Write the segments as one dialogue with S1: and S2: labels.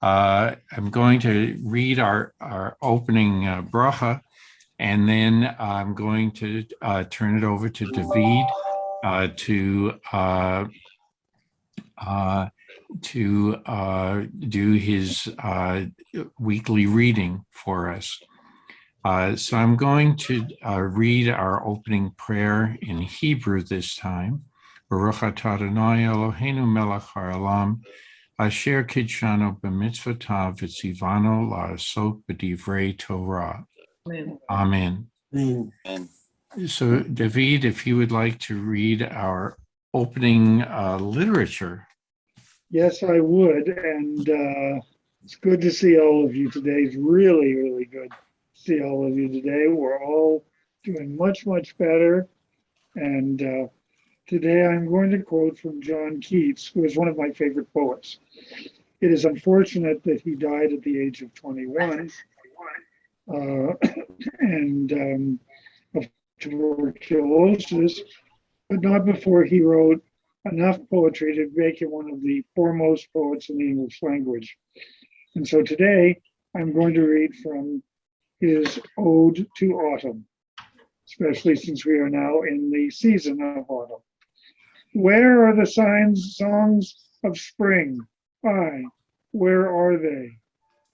S1: I'm going to read our opening bracha, and then I'm going to turn it over to David to do his weekly reading for us. So I'm going to read our opening prayer in Hebrew this time. Baruch atah Adonai Eloheinu melech haolam, asher kidshanu b'mitzvotav v'tzivanu la'asok b'divrei Torah. Amen.
S2: Amen.
S1: So, David, if you would like to read our opening literature.
S3: Yes, I would. And it's good to see all of you today. It's really, really good to see all of you today. We're all doing much, much better. And today I'm going to quote from John Keats, who is one of my favorite poets. It is unfortunate that he died at the age of 21 and of tuberculosis, but not before he wrote enough poetry to make him one of the foremost poets in the English language. And so today I'm going to read from his Ode to Autumn, especially since we are now in the season of autumn. Where are the songs of spring? Aye, where are they?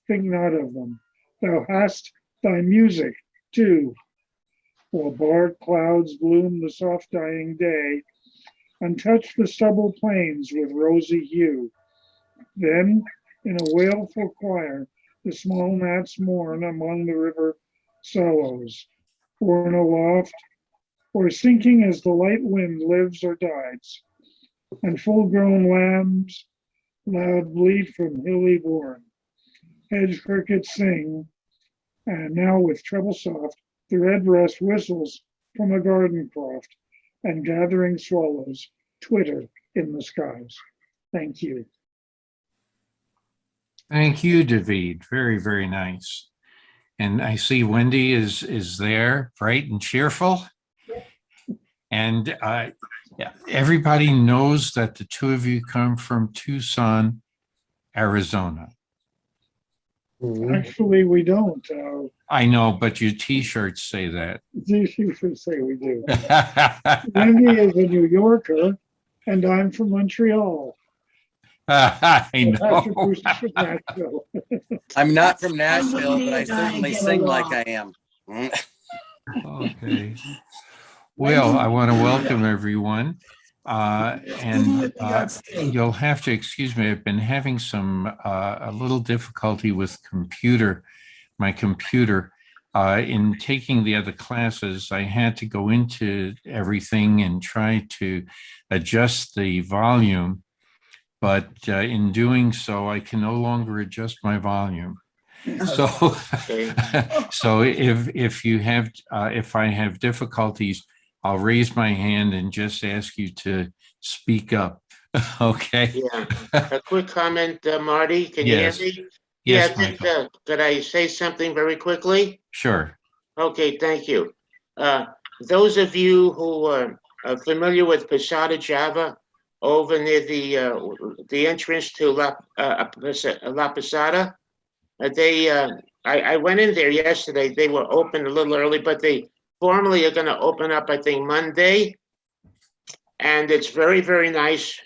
S3: Think not of them. Thou hast thy music too. While barred clouds bloom the soft dying day, untouch the stubble plains with rosy hue. Then, in a wailful choir, the small gnats mourn among the river sallows, borne aloft, or sinking as the light wind lives or dies. And full-grown lambs loud bleat from hilly bourne. Hedge crickets sing, and now with treble soft, the redbreast whistles from a garden croft, and gathering swallows twitter in the skies. Thank you.
S1: Thank you, David. Very, very nice. And I see Wendy is there, bright and cheerful. And everybody knows that the two of you come from Tucson, Arizona.
S3: Actually, we don't.
S1: I know, but your T-shirts say that.
S3: You should say we do. Wendy is a New Yorker, and I'm from Montreal.
S1: I know.
S2: I'm not from Nashville, but I certainly sing like I am.
S1: Okay. Well, I want to welcome everyone. And you'll have to excuse me. I've been having a little difficulty with my computer. In taking the other classes, I had to go into everything and try to adjust the volume. But in doing so, I can no longer adjust my volume. So, so if I have difficulties, I'll raise my hand and just ask you to speak up. Okay.
S4: Yeah. A quick comment, Marty. Can
S1: Yes.
S4: you hear me?
S1: Yes,
S4: Yeah.
S1: Michael.
S4: Could I say something very quickly?
S1: Sure.
S4: Okay. Thank you. Those of you who are familiar with Posada Java, over near the entrance to La Posada, I went in there yesterday. They were open a little early, but they formally are going to open up, I think, Monday, and it's very, very nice.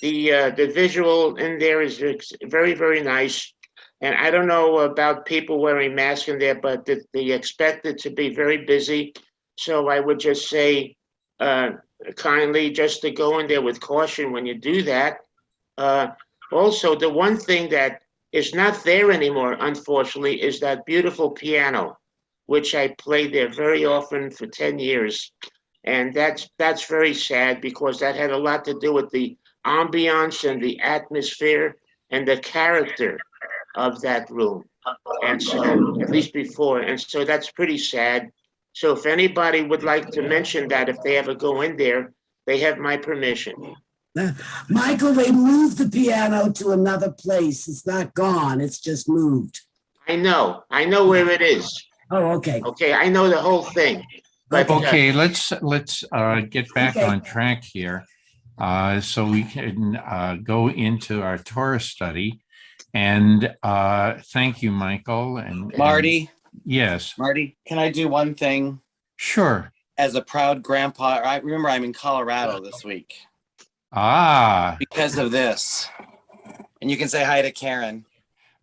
S4: The visual in there is very, very nice, and I don't know about people wearing masks in there, but they expect it to be very busy. So I would just say kindly just to go in there with caution when you do that. Also, the one thing that is not there anymore, unfortunately, is that beautiful piano, which I played there very often for 10 years. And that's very sad because that had a lot to do with the ambiance and the atmosphere and the character of that room. And so, at least before, and so that's pretty sad. So if anybody would like to mention that, if they ever go in there, they have my permission.
S5: Michael, they moved the piano to another place. It's not gone. It's just moved.
S4: I know where it is.
S5: Oh, okay.
S4: Okay, I know the whole thing. But
S1: Okay, let's get back on track here, so we can go into our Torah study. And thank you, Michael. And
S2: Marty,
S1: yes,
S2: Marty, can I do one thing
S1: sure.
S2: as a proud grandpa? I remember I'm in Colorado this week
S1: Ah,
S2: because of this. And you can say hi to Karen.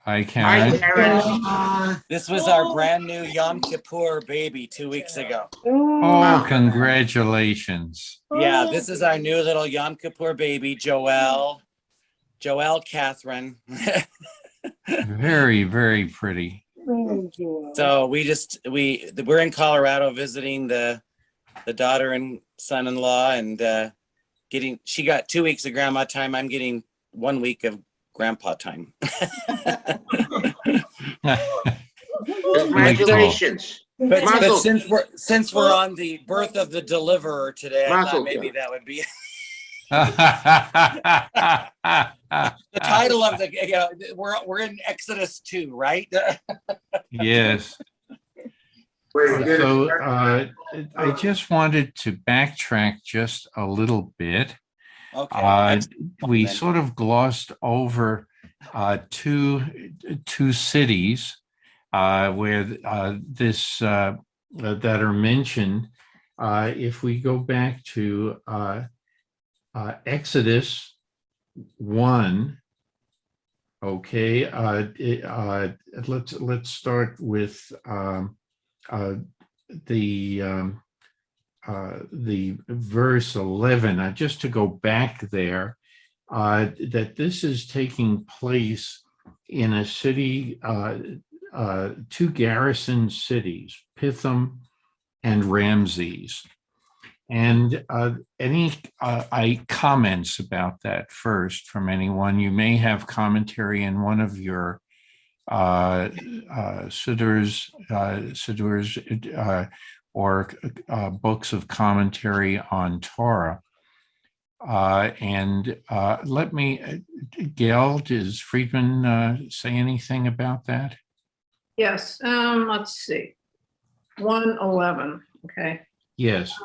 S1: hi,
S4: Hi,
S1: Karen.
S4: Karen.
S2: This was our brand new Yom Kippur baby 2 weeks ago.
S1: Oh, congratulations.
S2: Yeah, this is our new little Yom Kippur baby, Joelle Catherine.
S1: Very, very pretty.
S2: So we're in Colorado visiting the daughter and son-in-law, and she got 2 weeks of grandma time. I'm getting 1 week of grandpa time.
S4: Congratulations.
S2: But
S4: Mazel.
S2: since we're on the birth of the deliverer today, I
S4: Mazel
S2: thought maybe
S4: tov.
S2: that would be
S1: the
S2: the title of the. We're in Exodus 2, right?
S1: Yes. So I just wanted to backtrack just a little bit.
S2: Okay.
S1: We
S2: then.
S1: sort of glossed over two cities where that are mentioned. If we go back to Exodus 1, okay, let's start with the verse 11, just to go back there, that this is taking place in a city, two garrison cities, Pithom and Ramses. And any comments about that first from anyone? You may have commentary in one of your sidurs or books of commentary on Torah. And let me, Gail, does Friedman say anything about that?
S6: Yes, let's see. 111, okay.
S1: Yes.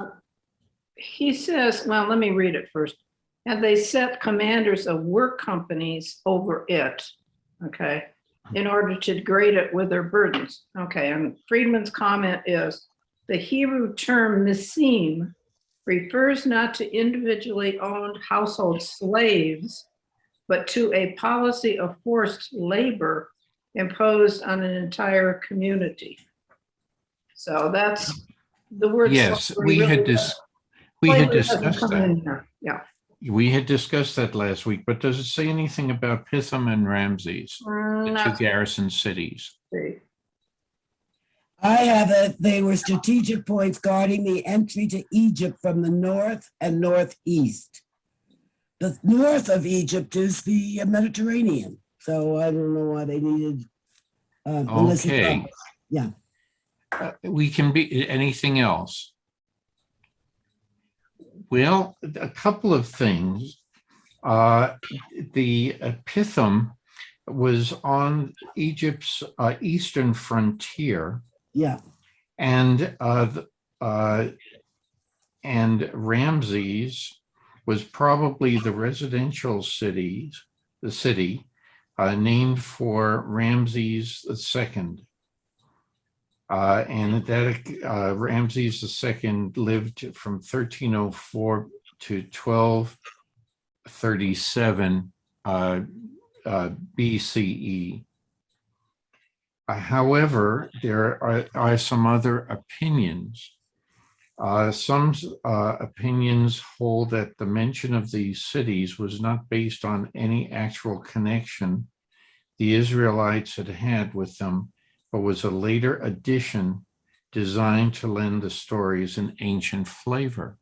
S6: He says, well, let me read it first. And they set commanders of work companies over it, okay, in order to grade it with their burdens. Okay, and Friedman's comment is, the Hebrew term misim refers not to individually owned household slaves, but to a policy of forced labor imposed on an entire community. So that's the word.
S1: Yes, we had discussed that.
S6: Yeah.
S1: We had discussed that last week, but does it say anything about Pithom and Ramses, the two garrison cities?
S5: I have it. They were strategic points guarding the entry to Egypt from the north and northeast. The north of Egypt is the Mediterranean. So I don't know why they needed.
S1: Okay.
S5: Yeah.
S1: We can be anything else. Well, a couple of things. The Pithom was on Egypt's eastern frontier.
S5: Yeah.
S1: And Ramses was probably the residential city named for Ramses II. And that Ramses II lived from 1304 to 1237 BCE. However, there are some other opinions. Some opinions hold that the mention of these cities was not based on any actual connection the Israelites had with them, but was a later addition designed to lend the stories an ancient flavor.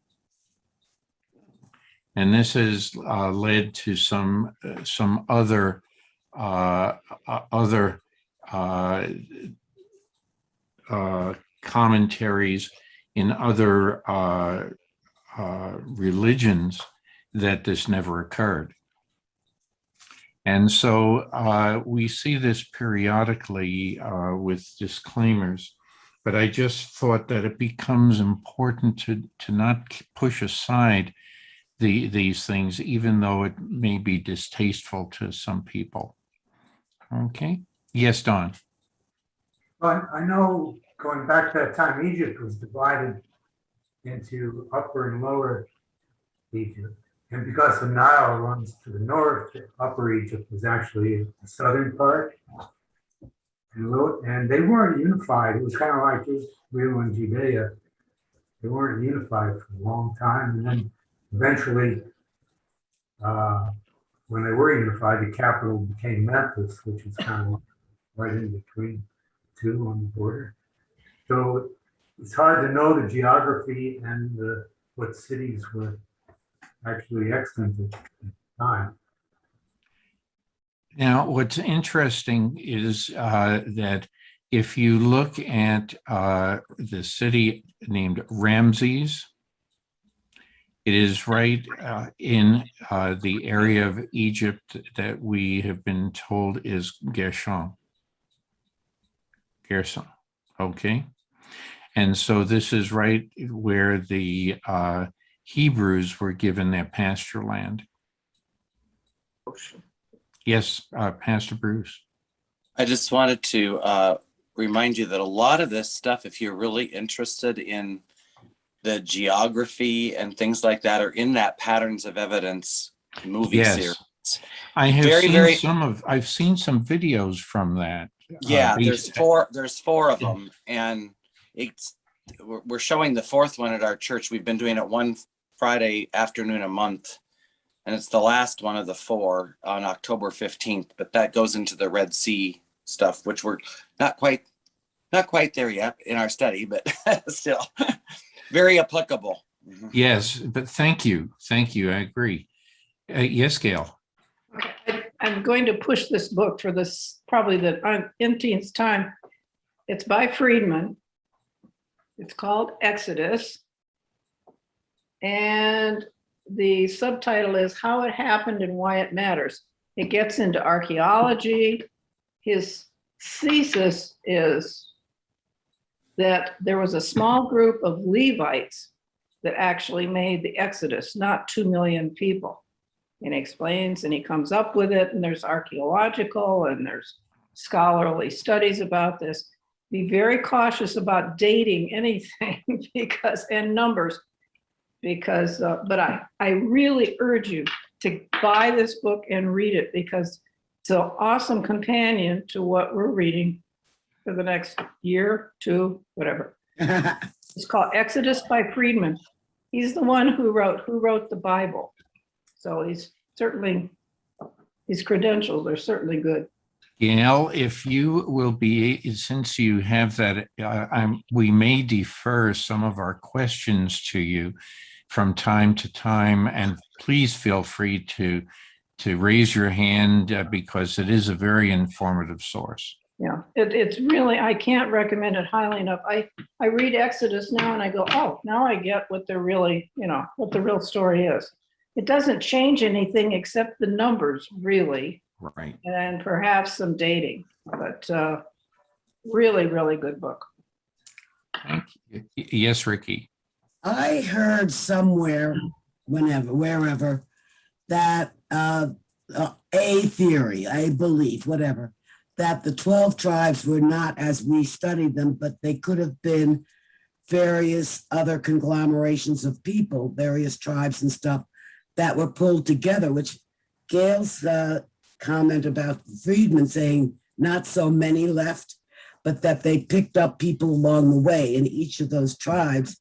S1: And this has led to some other commentaries in other religions that this never occurred. And so we see this periodically with disclaimers, but I just thought that it becomes important to not push aside these things, even though it may be distasteful to some people. Okay. Yes, Don.
S7: But I know going back to that time, Egypt was divided into Upper and Lower Egypt. And because the Nile runs to the north, Upper Egypt was actually the southern part. And they weren't unified. It was kind of like Israel and Judea. They weren't unified for a long time. And then eventually, when they were unified, the capital became Memphis, which is kind of right in between two on the border. So it's hard to know the geography and what cities were actually extant at the time.
S1: Now, what's interesting is that if you look at the city named Ramses, it is right in the area of Egypt that we have been told is Gershon. Gershon, okay? And so this is right where the Hebrews were given their pasture land. Yes, Pastor Bruce.
S2: I just wanted to remind you that a lot of this stuff, if you're really interested in the geography and things like that, are in that Patterns of Evidence movie series.
S1: I have
S2: Very,
S1: I've seen some videos from that.
S2: Yeah, there's four of them, and we're showing the fourth one at our church. We've been doing it one Friday afternoon a month, and it's the last one of the four on October 15th. But that goes into the Red Sea stuff, which we're not quite there yet in our study, but still very applicable.
S1: Yes, but thank you. I agree. Yes, Gail.
S6: Okay, I'm going to push this book for this probably the umpteenth time. It's by Friedman. It's called Exodus. And the subtitle is How It Happened and Why It Matters. It gets into archaeology. His thesis is that there was a small group of Levites that actually made the Exodus, not 2 million people. And he explains and he comes up with it, and there's archaeological and there's scholarly studies about this. Be very cautious about dating anything and numbers, but I really urge you to buy this book and read it, because it's an awesome companion to what we're reading for the next year, two, whatever. It's called Exodus by Friedman. He's the one who wrote the Bible. So his credentials are certainly good.
S1: Gail, if you will be, since you have that, we may defer some of our questions to you from time to time, and please feel free to raise your hand because it is a very informative source.
S6: Yeah, it's really, I can't recommend it highly enough. I read Exodus now and I go, oh, now I get what they're really, what the real story is. It doesn't change anything except the numbers, really.
S1: Right.
S6: And perhaps some dating, but really, really good book.
S1: Thank you. Yes, Ricky.
S5: I heard somewhere, wherever, that a theory, I believe, whatever, that the 12 tribes were not as we studied them, but they could have been various other conglomerations of people, various tribes and stuff that were pulled together, which Gail's comment about Friedman saying not so many left, but that they picked up people along the way, and each of those tribes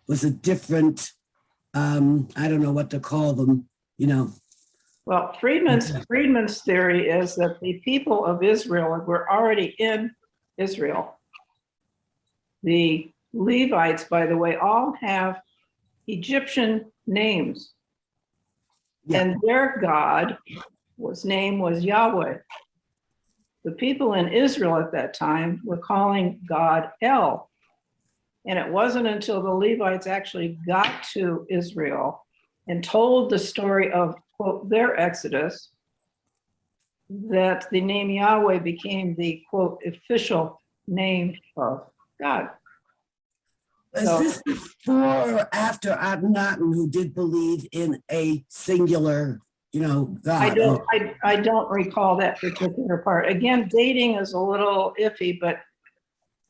S5: was a different, I don't know what to call them,
S6: Well, Friedman's theory is that the people of Israel were already in Israel. The Levites, by the way, all have Egyptian names.
S5: Yeah.
S6: And their God name was Yahweh. The people in Israel at that time were calling God El. And it wasn't until the Levites actually got to Israel and told the story of, quote, their Exodus, that the name Yahweh became the, quote, official name of God.
S5: Is this before or after Akhenaten, who did believe in a singular
S6: I
S5: God.
S6: don't, I don't recall that particular part. Again, dating is a little iffy,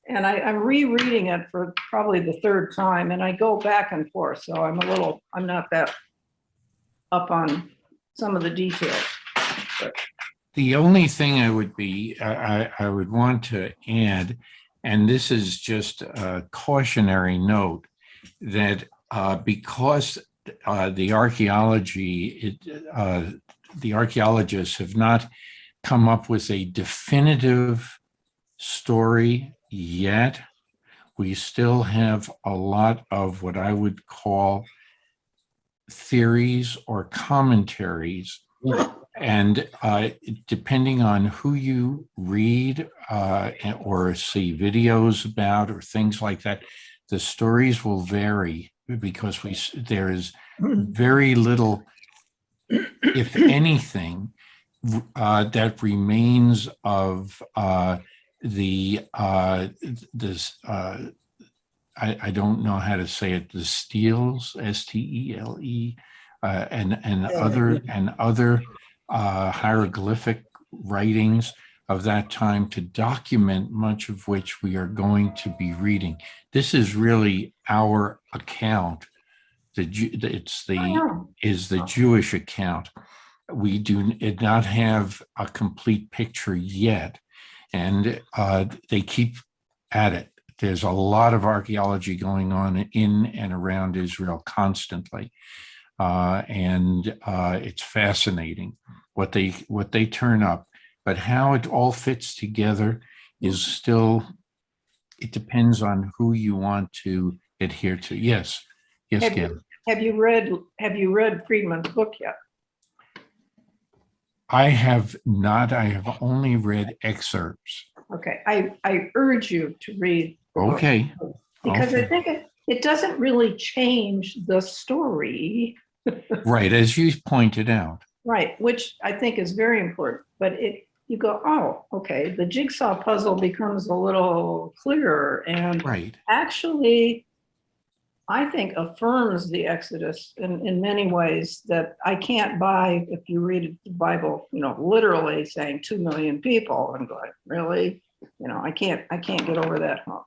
S6: and I'm rereading it for probably the third time, and I go back and forth, so I'm not that up on some of the details.
S1: The only thing I would want to add, and this is just a cautionary note, that because the archaeologists have not come up with a definitive story yet, we still have a lot of what I would call theories or commentaries. And depending on who you read or see videos about or things like that, the stories will vary because there is very little, if anything, that remains of this. I don't know how to say it. The Steles, Stele, and other hieroglyphic writings of that time to document much of which we are going to be reading. This is really our account. Is the Jewish account. We did not have a complete picture yet, and they keep at it. There's a lot of archaeology going on in and around Israel constantly. And it's fascinating what they turn up, but how it all fits together is still, it depends on who you want to adhere to. Yes, Gail.
S6: Have you read Friedman's book yet?
S1: I have not. I have only read excerpts.
S6: Okay, I urge you to read the book.
S1: Okay.
S6: Because I think it doesn't really change the story.
S1: Right, as you pointed out.
S6: Right, which I think is very important. But you go, oh, okay, the jigsaw puzzle becomes a little clearer, and
S1: Right.
S6: actually, I think affirms the Exodus in many ways that I can't buy if you read the Bible, literally saying 2 million people and going, really? I can't get over that hump.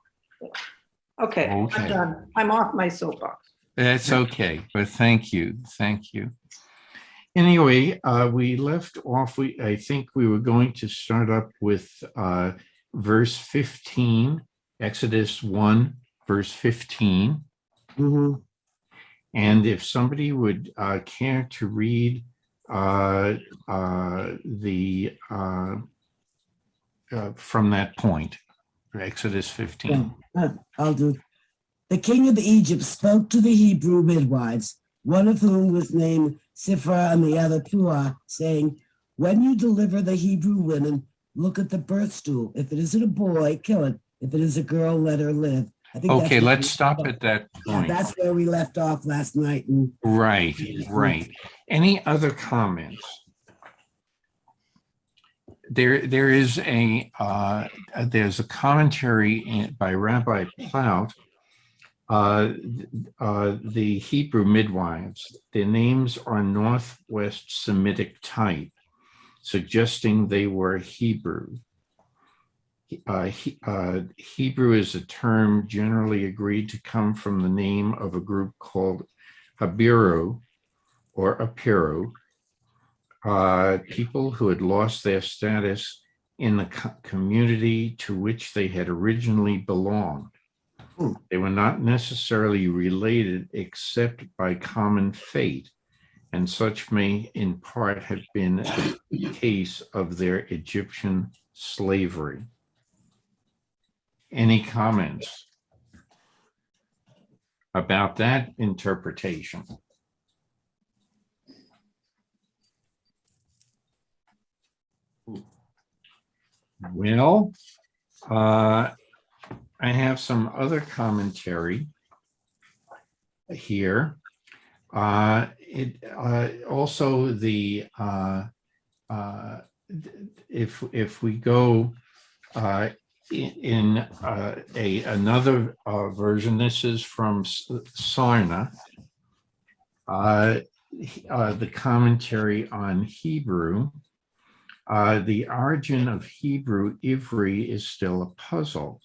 S6: Okay, I'm done. I'm off my soapbox.
S1: That's okay, but thank you. Anyway, we left off, I think we were going to start up with verse 15, Exodus 1, verse 15.
S5: Mhm.
S1: And if somebody would care to read from that point, Exodus 15.
S5: I'll do. The king of Egypt spoke to the Hebrew midwives, one of whom was named Sifra and the other Puah, saying, when you deliver the Hebrew women, look at the birth stool. If it isn't a boy, kill it. If it is a girl, let her live. I think
S1: Okay, let's stop at that point.
S5: Yeah, that's where we left off last night.
S1: Right. Any other comments? There's a commentary by Rabbi Plaut, the Hebrew midwives. Their names are Northwest Semitic type, suggesting they were Hebrew. Hebrew is a term generally agreed to come from the name of a group called Habiru or Apiru, people who had lost their status in the community to which they had originally belonged. They were not necessarily related except by common fate, and such may in part have been the case of their Egyptian slavery. Any comments about that interpretation? Well, I have some other commentary here. Also if we go in another version, this is from Sarna. the commentary on Hebrew. The origin of Hebrew Ivri is still a puzzle.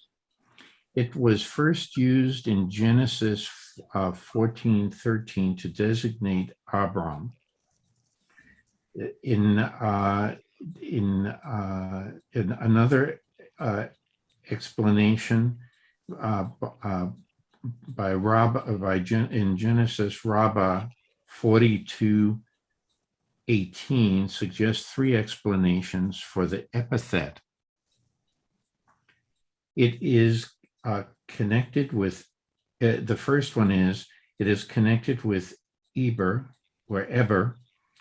S1: It was first used in Genesis 14:13 to designate Abram. In another explanation in Genesis, Rabbah 42:18 suggests three explanations for the epithet. It is connected with, the first one is, it is connected with Eber,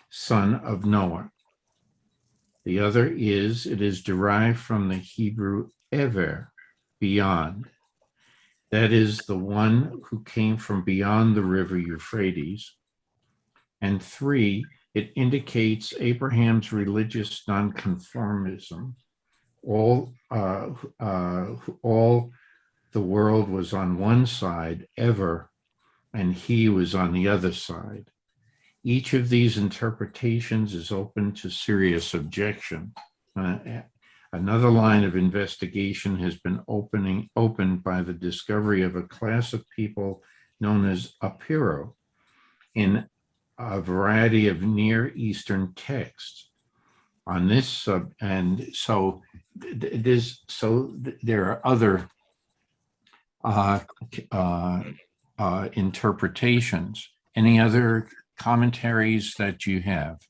S1: son of Noah. The other is, it is derived from the Hebrew ever, beyond. That is the one who came from beyond the river Euphrates. And three, it indicates Abraham's religious nonconformism. All the world was on one side, ever, and he was on the other side. Each of these interpretations is open to serious objection. Another line of investigation has been opened by the discovery of a class of people known as Apiro in a variety of Near Eastern texts. On this and so there are other interpretations. Any other commentaries that you have?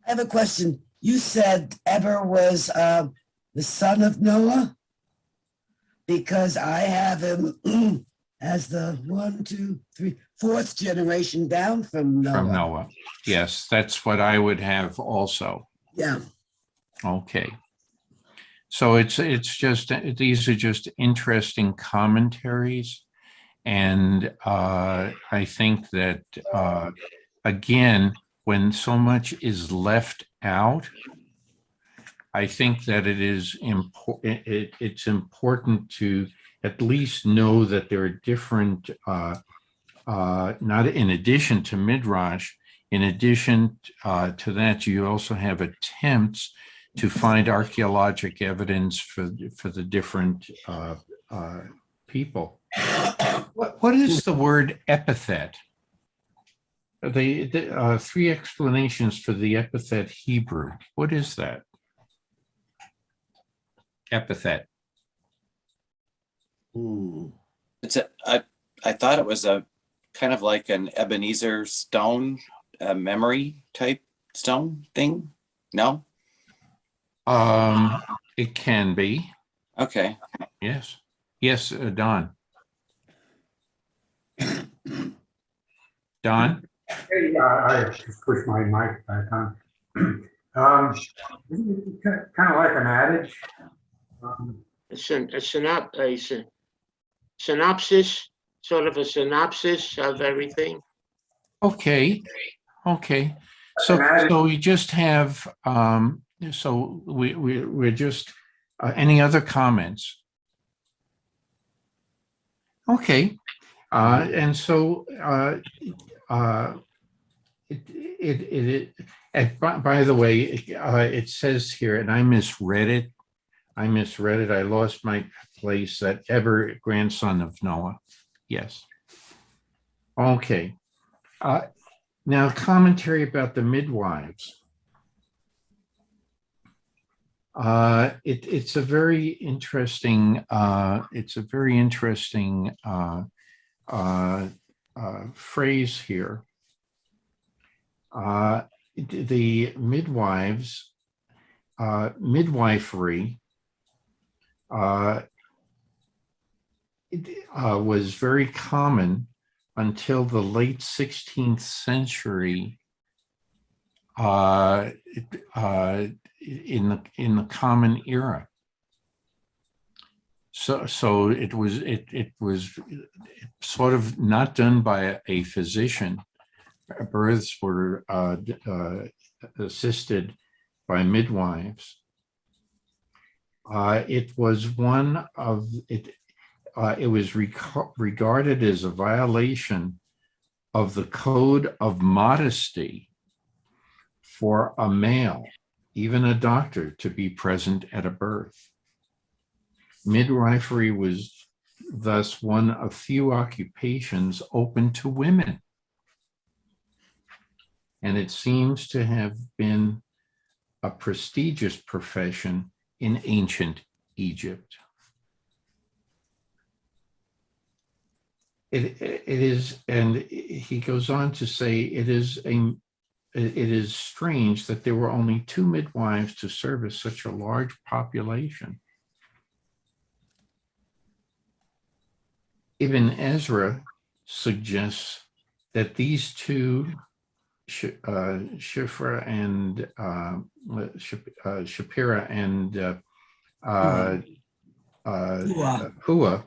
S5: I have a question. You said Eber was the son of Noah? Because I have him as the 1, 2, 3, 4th generation down from Noah.
S1: From Noah. Yes, that's what I would have also.
S5: Yeah.
S1: Okay. So it's just, these are just interesting commentaries. And I think that, again, when so much is left out, I think that it is important. It's important to at least know that there are different, not in addition to Midrash, in addition to that, you also have attempts to find archaeologic evidence for the different people. What is the word epithet? The three explanations for the epithet Hebrew. What is that? Epithet.
S2: It's I thought it was a kind of like an Ebenezer stone, a memory type stone thing. No?
S1: It can be.
S2: Okay.
S1: Yes. Yes, Don. Don?
S7: Hey, I just pushed my mic back on. Isn't it kind of like an adage?
S4: A synopsis, sort of a synopsis of everything.
S1: Okay. Okay. So we just have, so we're just, any other comments? Okay. And so by the way, it says here, and I misread it. I lost my place. That Eber, grandson of Noah. Yes. Okay. Now, commentary about the midwives. It's a very interesting. Phrase here. The midwives, midwifery, was very common until the late 16th century in the Common Era. So it was sort of not done by a physician. Births were assisted by midwives. It was one of it. It was regarded as a violation of the code of modesty for a male, even a doctor, to be present at a birth. Midwifery was thus one of few occupations open to women. And it seems to have been a prestigious profession in ancient Egypt. It is, and he goes on to say, it is strange that there were only 2 midwives to service such a large population. Ibn Ezra suggests that these 2, Shiphrah and Shapira and Hua,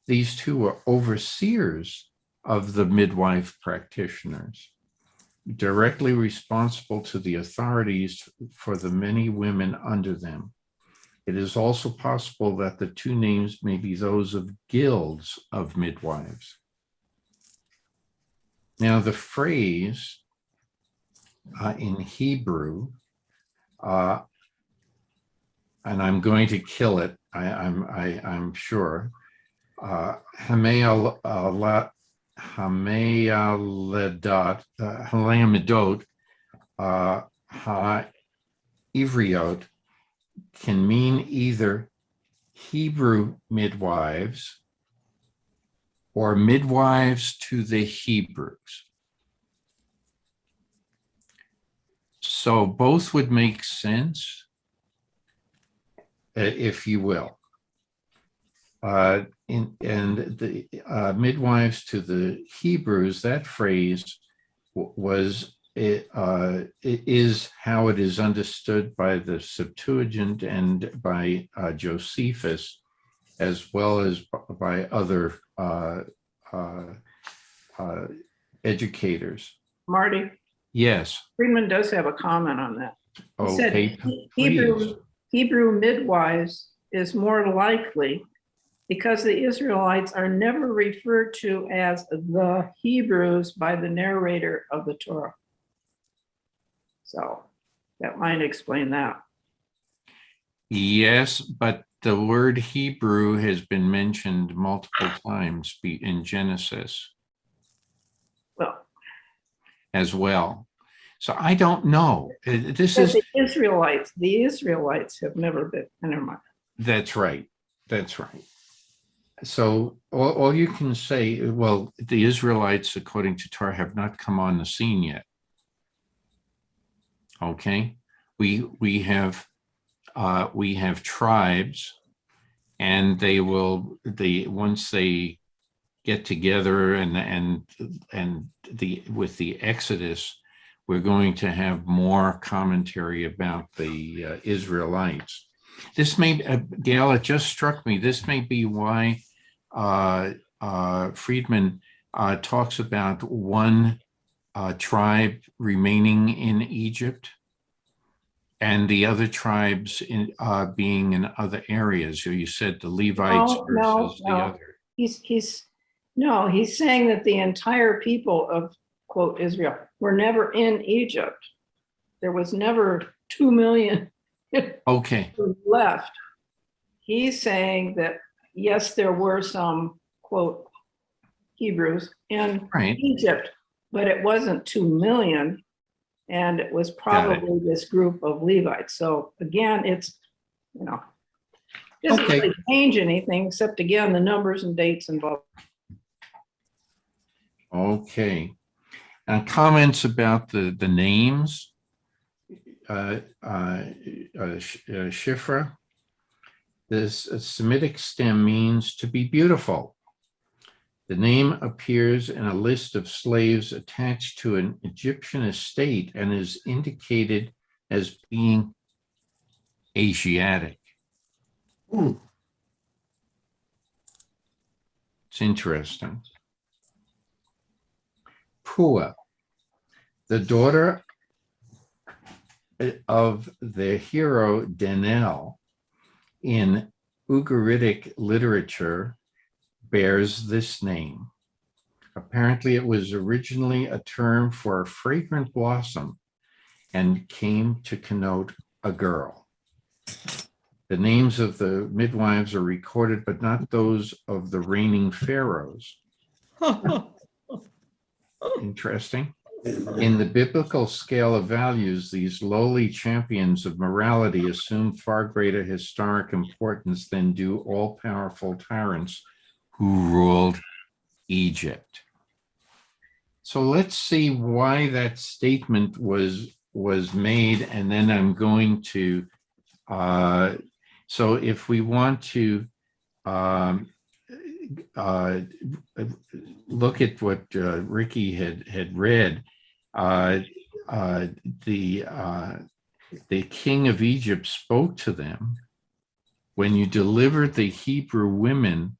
S1: these 2 were overseers of the midwife practitioners, directly responsible to the authorities for the many women under them. It is also possible that the 2 names may be those of guilds of midwives. Now, the phrase in Hebrew, and I'm going to kill it, I'm sure, Hamealedot, Halamidot, Ha-Ivriot, can mean either Hebrew midwives or midwives to the Hebrews. So both would make sense, if you will. And the midwives to the Hebrews, that phrase is how it is understood by the Septuagint and by Josephus, as well as by other educators.
S6: Marty,
S1: Yes.
S6: Friedman does have a comment on that. He said
S1: Okay,
S6: Hebrew midwives is more likely because the Israelites are never referred to as the Hebrews by the narrator of the Torah. So that might explain that.
S1: Yes, but the word Hebrew has been mentioned multiple times in Genesis.
S6: Well,
S1: as well. So I don't know. This is
S6: the Israelites have never been, never mind.
S1: That's right. That's right. So all you can say, well, the Israelites, according to Torah, have not come on the scene yet. Okay, we have tribes, and once they get together and with the Exodus, we're going to have more commentary about the Israelites. This may, Gail, it just struck me, this may be why Friedman talks about one tribe remaining in Egypt and the other tribes being in other areas. So you said the Levites versus the other.
S6: He's saying that the entire people of, quote, Israel were never in Egypt. There was never 2 million
S1: okay
S6: left. He's saying that, yes, there were some, quote, Hebrews in Egypt, but it wasn't 2 million. And it was probably this group of Levites. So again, it's, doesn't really change anything except, again, the numbers and dates involved.
S1: Okay. And comments about the names. Shifra. This Semitic stem means to be beautiful. The name appears in a list of slaves attached to an Egyptian estate and is indicated as being Asiatic.
S5: Ooh.
S1: It's interesting. Pua, the daughter of the hero Denel in Ugaritic literature, bears this name. Apparently, it was originally a term for a fragrant blossom and came to connote a girl. The names of the midwives are recorded, but not those of the reigning pharaohs. Interesting. In the biblical scale of values, these lowly champions of morality assume far greater historic importance than do all-powerful tyrants who ruled Egypt. So let's see why that statement was made, and then I'm going to, so if we want to look at what Ricky had read, the king of Egypt spoke to them, when you deliver the Hebrew women,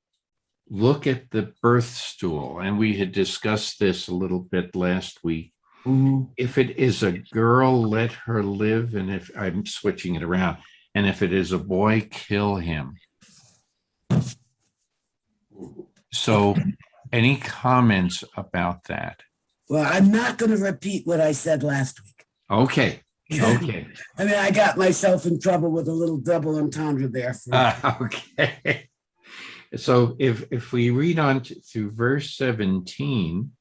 S1: look at the birth stool. And we had discussed this a little bit last week.
S5: Mhm.
S1: If it is a girl, let her live. And if I'm switching it around, and if it is a boy, kill him. So any comments about that?
S5: Well, I'm not going to repeat what I said last week.
S1: Okay. Okay.
S5: I mean, I got myself in trouble with a little double entendre there.
S1: Okay. So if we read on through verse 17,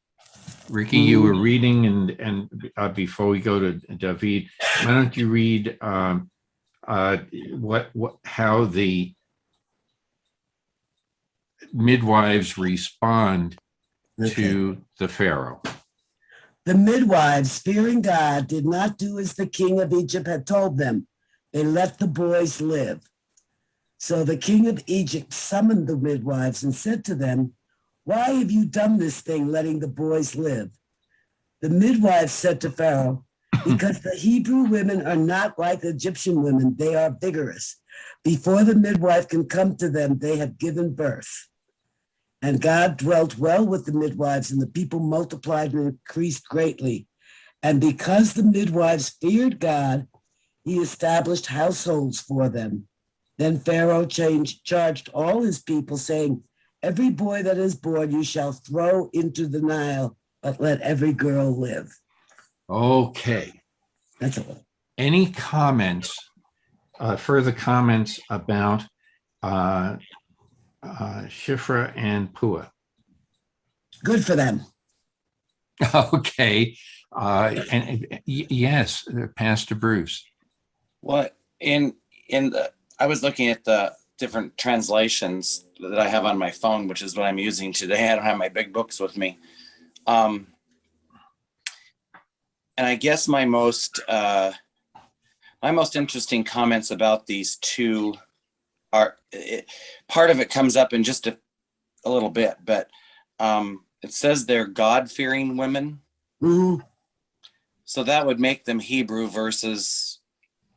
S1: Ricky, you were reading, and before we go to David, why don't you read how the midwives respond to the Pharaoh?
S5: The midwives, fearing God, did not do as the king of Egypt had told them. They let the boys live. So the king of Egypt summoned the midwives and said to them, "Why have you done this thing, letting the boys live?" The midwives said to Pharaoh, "Because the Hebrew women are not like Egyptian women, they are vigorous. Before the midwife can come to them, they have given birth." And God dwelt well with the midwives, and the people multiplied and increased greatly. And because the midwives feared God, he established households for them. Then Pharaoh charged all his people, saying, "Every boy that is born you shall throw into the Nile, but let every girl live."
S1: Okay.
S5: That's all.
S1: Any comments, further comments about Shifra and Pua?
S5: Good for them.
S1: Okay. Yes, Pastor Bruce.
S2: What I was looking at the different translations that I have on my phone, which is what I'm using today. I don't have my big books with me. And I guess my most interesting comments about these two are, part of it comes up in just a little bit, but it says they're God-fearing women.
S5: Mhm.
S2: So that would make them Hebrew versus,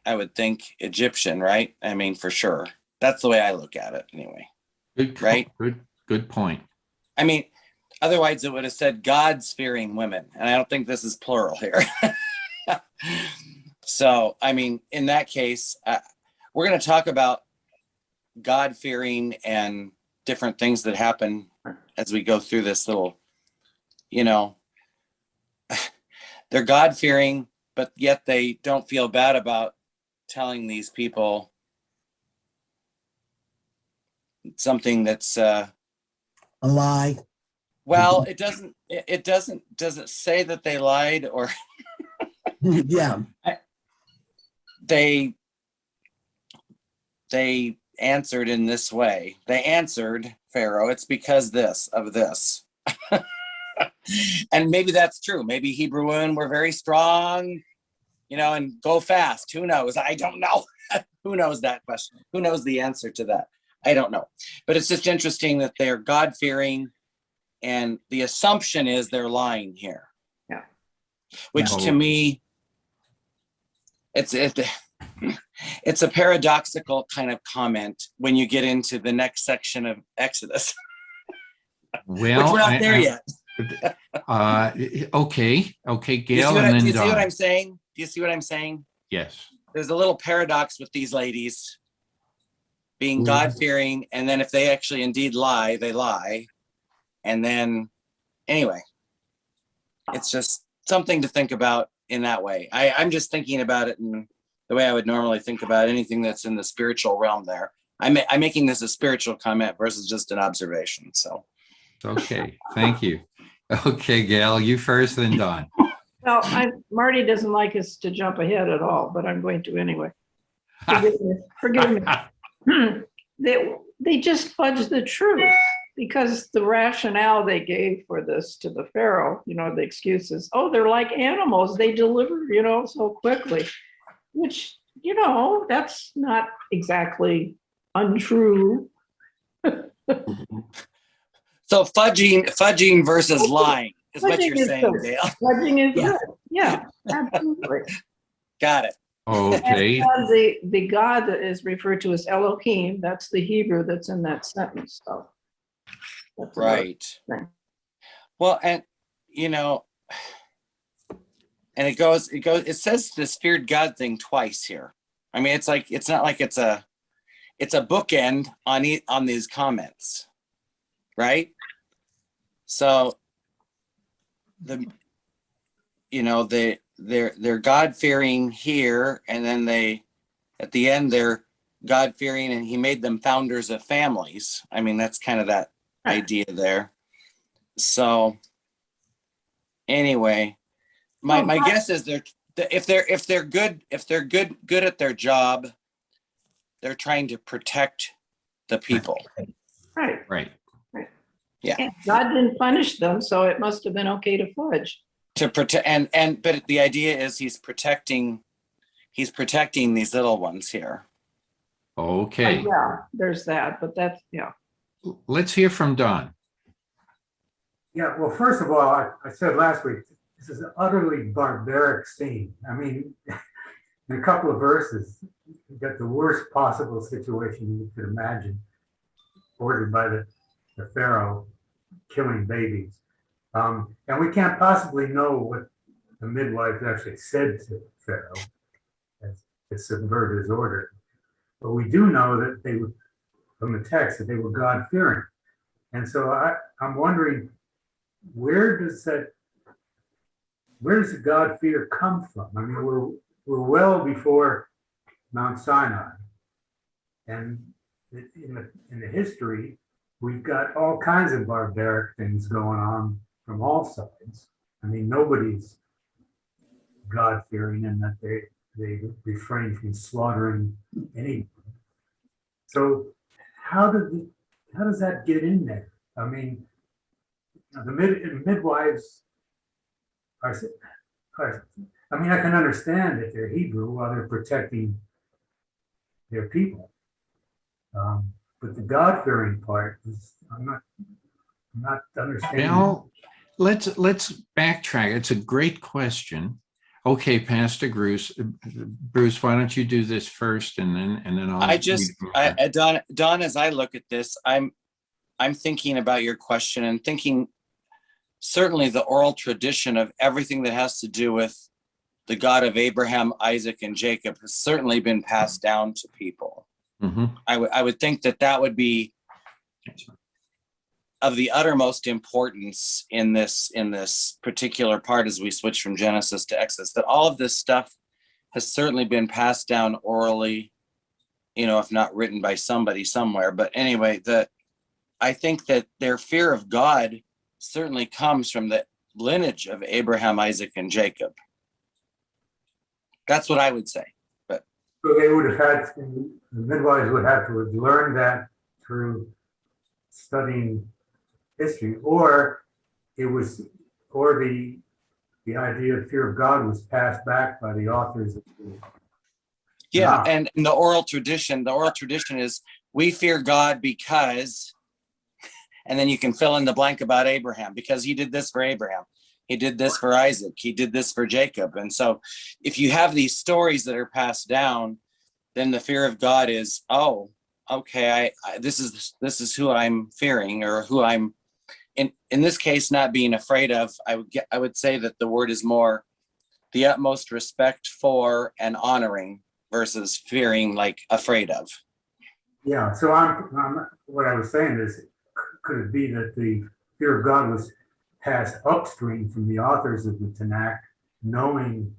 S2: I would think, Egyptian, right? I mean, for sure. That's the way I look at it anyway.
S1: Good,
S2: right?
S1: Good point.
S2: I mean, otherwise it would have said God's fearing women. And I don't think this is plural here. So, I mean, in that case, we're going to talk about God-fearing and different things that happen as we go through this little, they're God-fearing, but yet they don't feel bad about telling these people something that's
S5: A lie.
S2: well, does it say that they lied, or
S5: Yeah.
S2: they answered in this way? They answered Pharaoh, "It's because of this." And maybe that's true. Maybe Hebrew women were very strong, and go fast. Who knows? I don't know. Who knows that question? Who knows the answer to that? I don't know. But it's just interesting that they're God-fearing, and the assumption is they're lying here.
S6: Yeah.
S2: Which
S1: No.
S2: to me, it's a paradoxical kind of comment when you get into the next section of Exodus.
S1: Well,
S2: which we're not there yet.
S1: Okay, Gail,
S2: Do
S1: and then
S2: you see what
S1: Don.
S2: I'm saying? Do you see what I'm saying?
S1: Yes.
S2: There's a little paradox with these ladies being God-fearing, and then if they actually indeed lie, they lie. And then anyway, it's just something to think about in that way. I'm just thinking about it in the way I would normally think about anything that's in the spiritual realm there. I'm making this a spiritual comment versus just an observation. So.
S1: Okay, thank you. Okay, Gail, you first, then Don.
S6: Well, Marty doesn't like us to jump ahead at all, but I'm going to anyway. Forgive me. They just fudged the truth, because the rationale they gave for this to the Pharaoh, the excuses, oh, they're like animals. They deliver, so quickly, which, that's not exactly untrue.
S2: So fudging versus lying is what you're saying, Dale.
S6: Fudging is good. Yeah, absolutely.
S2: Got it.
S1: Okay.
S6: And the God that is referred to as Elohim, that's the Hebrew that's in that sentence. So that's
S2: right. Well, and and it says this feared God thing twice here. I mean, it's not like it's a bookend on these comments, right? So they're God-fearing here, and then at the end they're God-fearing, and he made them founders of families. I mean, that's kind of that idea there. So anyway, my guess is if they're good at their job, they're trying to protect the people.
S6: Right.
S2: Yeah.
S6: And God didn't punish them, so it must have been okay to fudge.
S2: To protect but the idea is he's protecting these little ones here.
S1: Okay.
S6: Yeah, there's that, but that's
S1: Let's hear from Don.
S7: Yeah, well, first of all, I said last week, this is an utterly barbaric scene. I mean, in a couple of verses, you got the worst possible situation you could imagine, ordered by the Pharaoh killing babies. And we can't possibly know what the midwife actually said to Pharaoh to subvert his order. But we do know that they were, from the text, that they were God-fearing. And so I'm wondering, where does the God fear come from? I mean, we're well before Mount Sinai, and in the history, we've got all kinds of barbaric things going on from all sides. I mean, nobody's God fearing in that they refrain from slaughtering anyone. So how does that get in there? I mean, the midwives are, I mean, I can understand if they're Hebrew while they're protecting their people. But the God-fearing part is, I'm not understanding.
S1: Now, let's backtrack. It's a great question. Okay, Pastor Bruce, why don't you do this first, and then I'll.
S2: Don, as I look at this, I'm thinking about your question and thinking certainly the oral tradition of everything that has to do with the God of Abraham, Isaac, and Jacob has certainly been passed down to people.
S1: Mm-hmm.
S2: I would think that would be of the uttermost importance in this particular part as we switch from Genesis to Exodus, that all of this stuff has certainly been passed down orally, if not written by somebody somewhere. But anyway, I think that their fear of God certainly comes from the lineage of Abraham, Isaac, and Jacob. That's what I would say. But
S7: so they would have had the midwives would have to have learned that through studying history, or the idea of fear of God was passed back by the authors of
S2: yeah, and the oral tradition is we fear God because, and then you can fill in the blank about Abraham, because he did this for Abraham, he did this for Isaac, he did this for Jacob. And so if you have these stories that are passed down, then the fear of God is, oh, okay, this is who I'm fearing, or who I'm in this case not being afraid of. I would say that the word is more the utmost respect for and honoring versus fearing, like afraid of.
S7: Yeah, so I'm what I was saying is, could it be that the fear of God was pass upstream from the authors of the Tanakh, knowing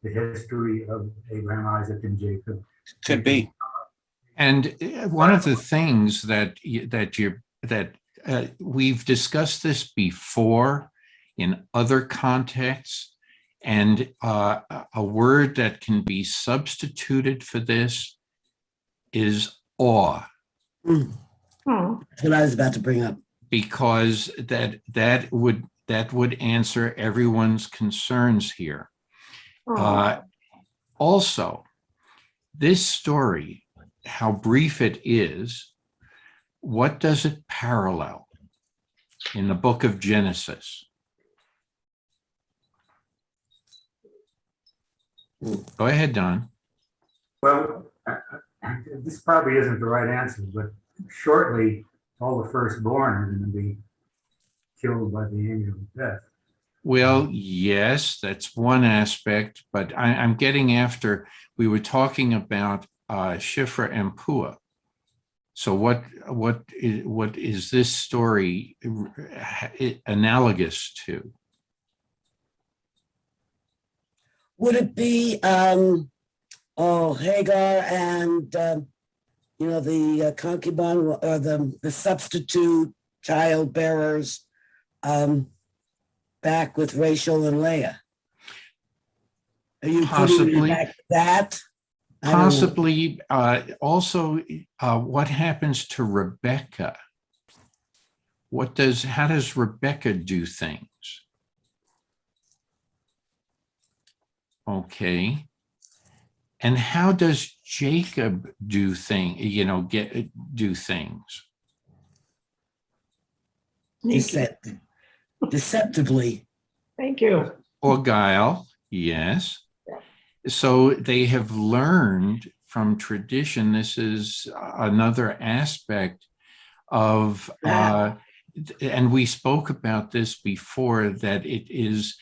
S7: the history of Abraham, Isaac, and Jacob.
S2: Could be.
S1: And one of the things that we've discussed this before in other contexts, and a word that can be substituted for this is awe,
S5: Mm,
S6: Oh,
S5: that's what I was about to bring up.
S1: because that would answer everyone's concerns here.
S6: oh.
S1: Also, this story, how brief it is, what does it parallel in the book of Genesis? Go ahead, Don.
S7: Well, this probably isn't the right answer, but shortly, all the firstborn are going to be killed by the angel of death.
S1: Well, yes, that's one aspect, but I'm getting after, we were talking about Shifra and Pua. So what is this story analogous to?
S5: Would it be, Hagar and, the concubine or the substitute child bearers back with Rachel and Leah? Are you putting
S1: Possibly.
S5: it back to that? I don't know.
S1: Possibly. Also, what happens to Rebecca? How does Rebecca do things? Okay. And how does Jacob do things? Do things?
S5: Deceptively.
S6: Thank you.
S1: Or guile? Yes. So they have learned from tradition. This is another aspect of, and we spoke about this before, that it is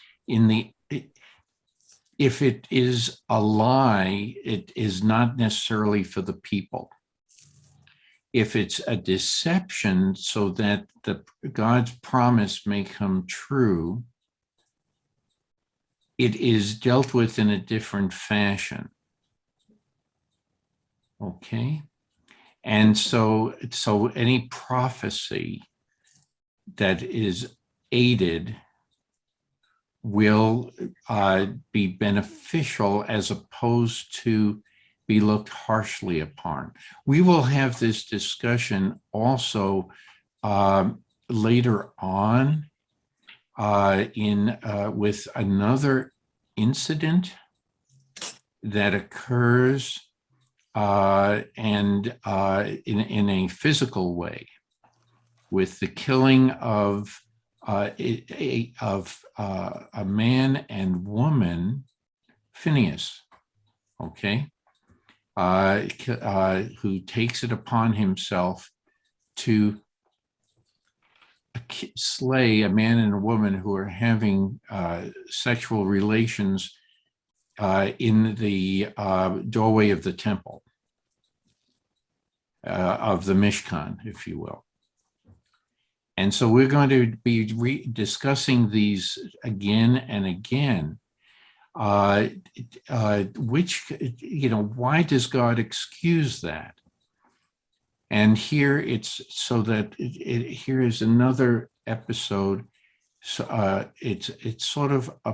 S1: if it is a lie, it is not necessarily for the people. If it's a deception so that God's promise may come true, it is dealt with in a different fashion. Okay. And so any prophecy that is aided will be beneficial as opposed to be looked harshly upon. We will have this discussion also later on with another incident that occurs and in a physical way, with the killing of a man and woman, Phineas, okay, who takes it upon himself to slay a man and a woman who are having sexual relations in the doorway of the temple, of the Mishkan, if you will. And so we're going to be discussing these again and again. Why does God excuse that? And here it's so that here is another episode. So it's sort of a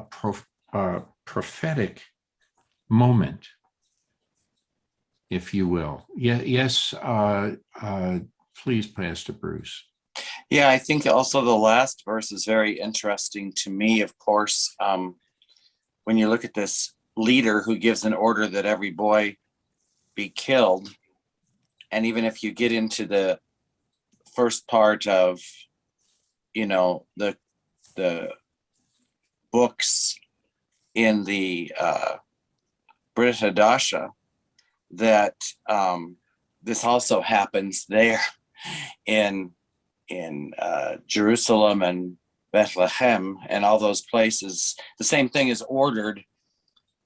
S1: prophetic moment, if you will. Yes. Please, Pastor Bruce.
S2: Yeah, I think also the last verse is very interesting to me, of course. When you look at this leader who gives an order that every boy be killed, and even if you get into the first part of, the books in the Brit Hadasha, that this also happens there in Jerusalem and Bethlehem and all those places. The same thing is ordered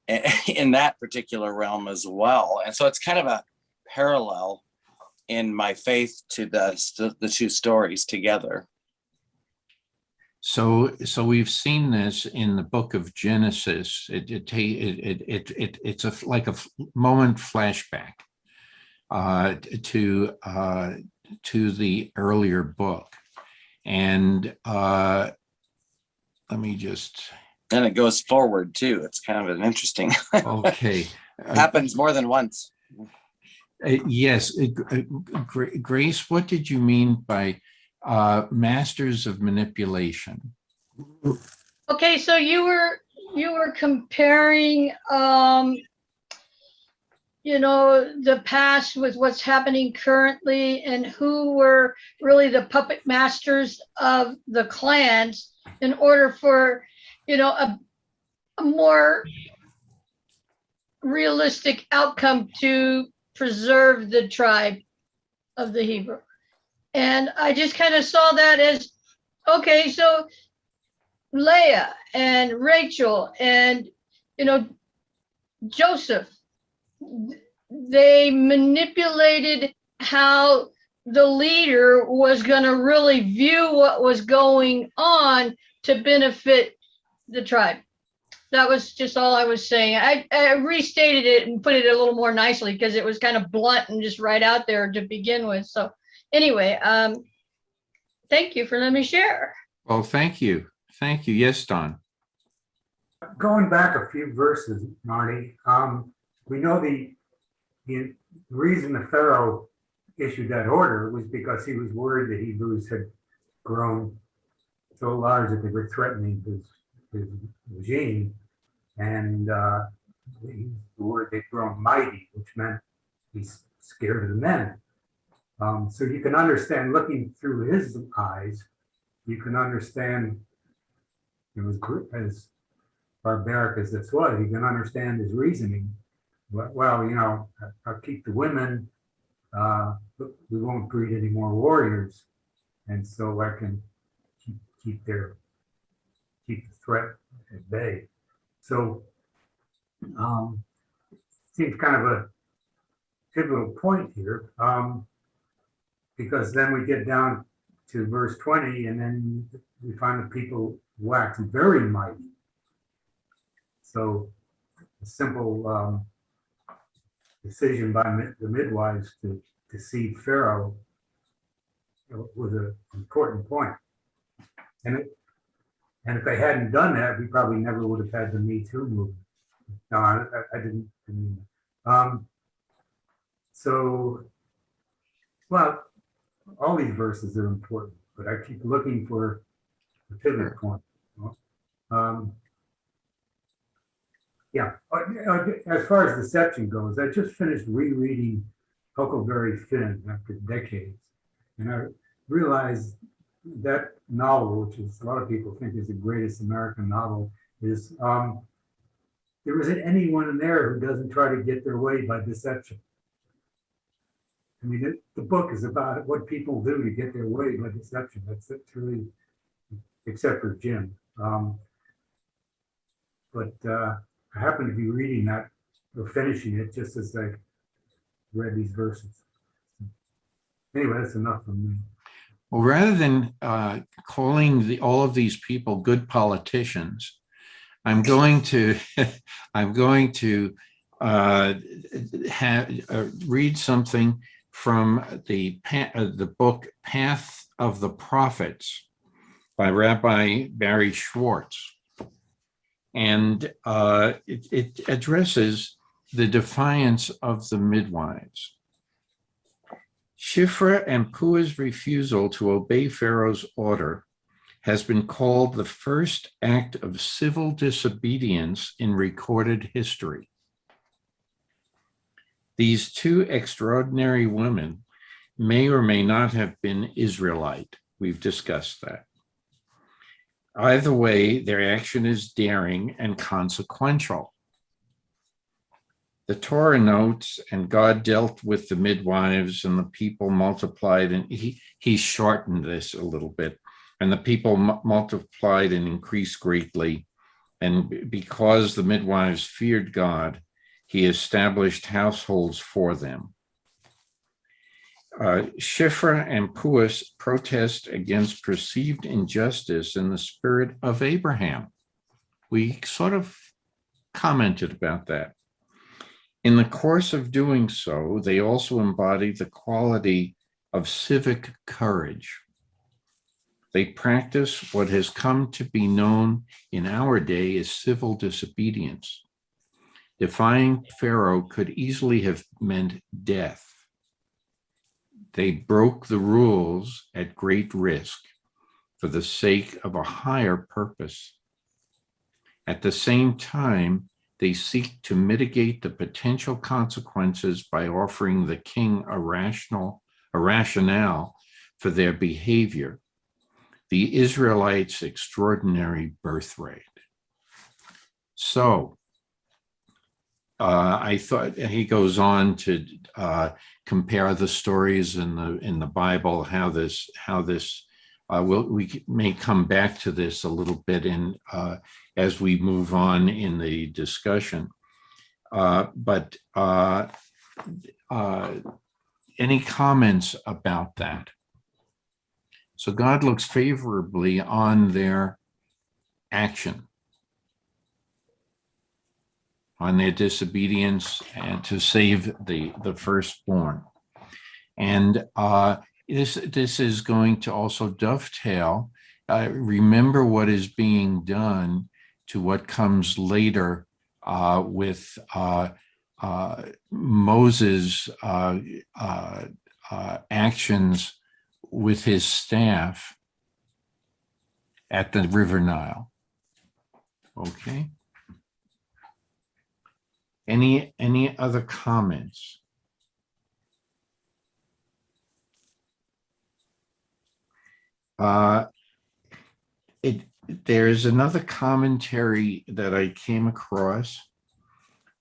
S2: in that particular realm as well. And so it's kind of a parallel in my faith to the two stories together.
S1: So we've seen this in the book of Genesis. It's like a moment flashback to the earlier book. And let me just.
S2: And it goes forward too. It's kind of an interesting.
S1: Okay.
S2: Happens more than once.
S1: Yes, Grace, what did you mean by masters of manipulation?
S8: Okay, so you were comparing the past with what's happening currently and who were really the puppet masters of the clans in order for a more realistic outcome to preserve the tribe of the Hebrew. And I just kind of saw that as, okay, so Leah and Rachel and, Joseph, they manipulated how the leader was going to really view what was going on to benefit the tribe. That was just all I was saying. I restated it and put it a little more nicely because it was kind of blunt and just right out there to begin with. So anyway, thank you for letting me share.
S1: Well, thank you. Thank you. Yes, Don.
S7: Going back a few verses, Marty, we know the reason the Pharaoh issued that order was because he was worried the Hebrews had grown so large that they were threatening his regime. And the word they'd grown mighty, which meant he's scared of the men. So you can understand, looking through his eyes, you can understand, as barbaric as this was, you can understand his reasoning. Well, I'll keep the women, but we won't breed any more warriors, and so I can keep the threat at bay. So seems kind of a pivotal point here, because then we get down to verse 20, and then we find the people wax very mighty. So a simple decision by the midwives to deceive Pharaoh was an important point. And if they hadn't done that, we probably never would have had the Me Too movement. No, I didn't mean that. So, well, all these verses are important, but I keep looking for the pivot point. Yeah, as far as deception goes, I just finished rereading Huckleberry Finn after decades, and I realized that novel, which is a lot of people think is the greatest American novel, is there isn't anyone in there who doesn't try to get their way by deception. I mean, the book is about what people do to get their way by deception. That's really, except for Jim. But I happen to be reading that or finishing it just as I read these verses. Anyway, that's enough from me.
S1: Well, rather than calling all of these people good politicians, I'm going to read something from the book Path of the Prophets by Rabbi Barry Schwartz. And it addresses the defiance of the midwives. Shifra and Puah's refusal to obey Pharaoh's order has been called the first act of civil disobedience in recorded history. These two extraordinary women may or may not have been Israelite. We've discussed that. Either way, their action is daring and consequential. The Torah notes, and God dealt with the midwives, and the people multiplied, and he shortened this a little bit, and the people multiplied and increased greatly. And because the midwives feared God, he established households for them. Shiphrah and Puah protest against perceived injustice in the spirit of Abraham. We sort of commented about that. In the course of doing so, they also embody the quality of civic courage. They practice what has come to be known in our day as civil disobedience. Defying Pharaoh could easily have meant death. They broke the rules at great risk for the sake of a higher purpose. At the same time, they seek to mitigate the potential consequences by offering the king a rationale for their behavior, the Israelites' extraordinary birthright. So, I thought he goes on to compare the stories in the Bible, how this we may come back to this a little bit in as we move on in the discussion. But any comments about that? So God looks favorably on their action, on their disobedience, and to save the firstborn. And this is going to also dovetail. Remember what is being done to what comes later with Moses' actions with his staff at the River Nile. Okay. Any other comments? There's another commentary that I came across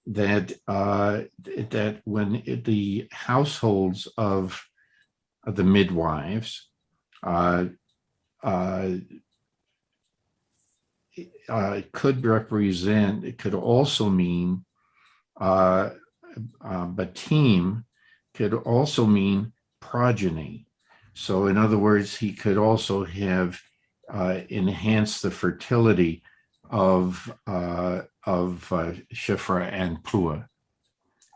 S1: that that when the households of the midwives could represent, it could also mean batim could also mean progeny. So in other words, he could also have enhanced the fertility of Shiphrah and Puah.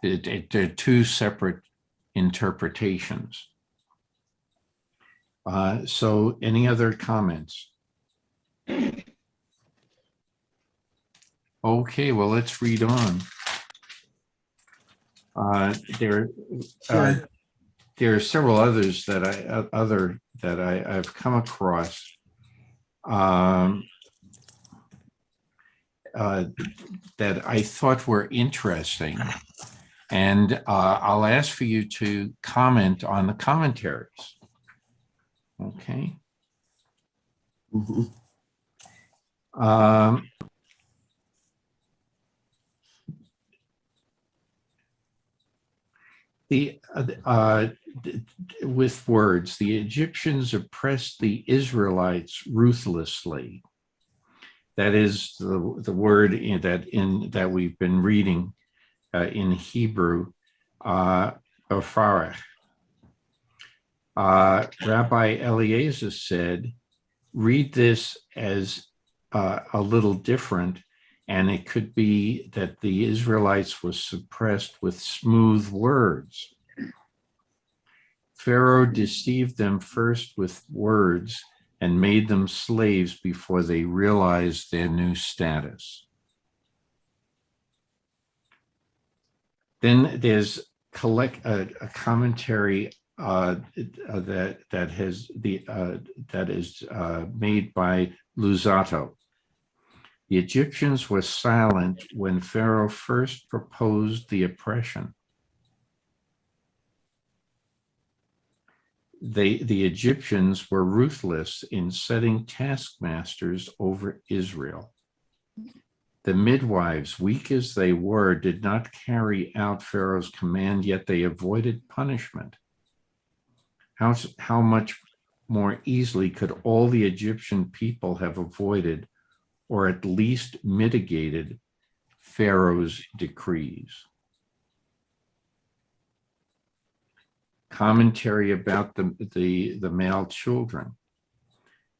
S1: They're two separate interpretations. So any other comments? Okay, well, let's read on. There are several others that I've come across that I thought were interesting, and I'll ask for you to comment on the commentaries. Okay.
S5: Mhm.
S1: With words, the Egyptians oppressed the Israelites ruthlessly. That is the word that we've been reading in Hebrew, Opharach. Rabbi Eliezer said, read this as a little different, and it could be that the Israelites were suppressed with smooth words. Pharaoh deceived them first with words and made them slaves before they realized their new status. Then there's a commentary that is made by Luzzatto. The Egyptians were silent when Pharaoh first proposed the oppression. The Egyptians were ruthless in setting taskmasters over Israel. The midwives, weak as they were, did not carry out Pharaoh's command, yet they avoided punishment. How much more easily could all the Egyptian people have avoided, or at least mitigated, Pharaoh's decrees? commentary about the male children.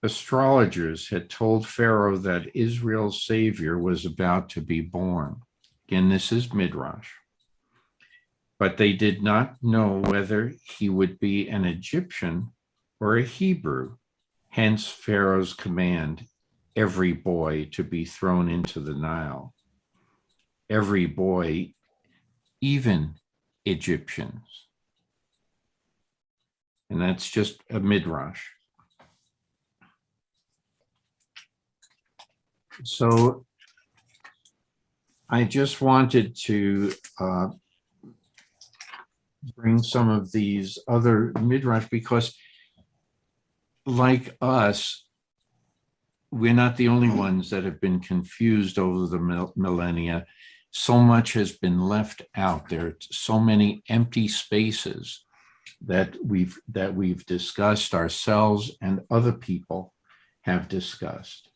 S1: Astrologers had told Pharaoh that Israel's savior was about to be born. Again, this is Midrash. But they did not know whether he would be an Egyptian or a Hebrew. Hence Pharaoh's command, every boy to be thrown into the Nile. Every boy, even Egyptians. And that's just a Midrash. So I just wanted to bring some of these other Midrash because, like us, we're not the only ones that have been confused over the millennia. So much has been left out there. So many empty spaces that we've discussed ourselves and other people have discussed.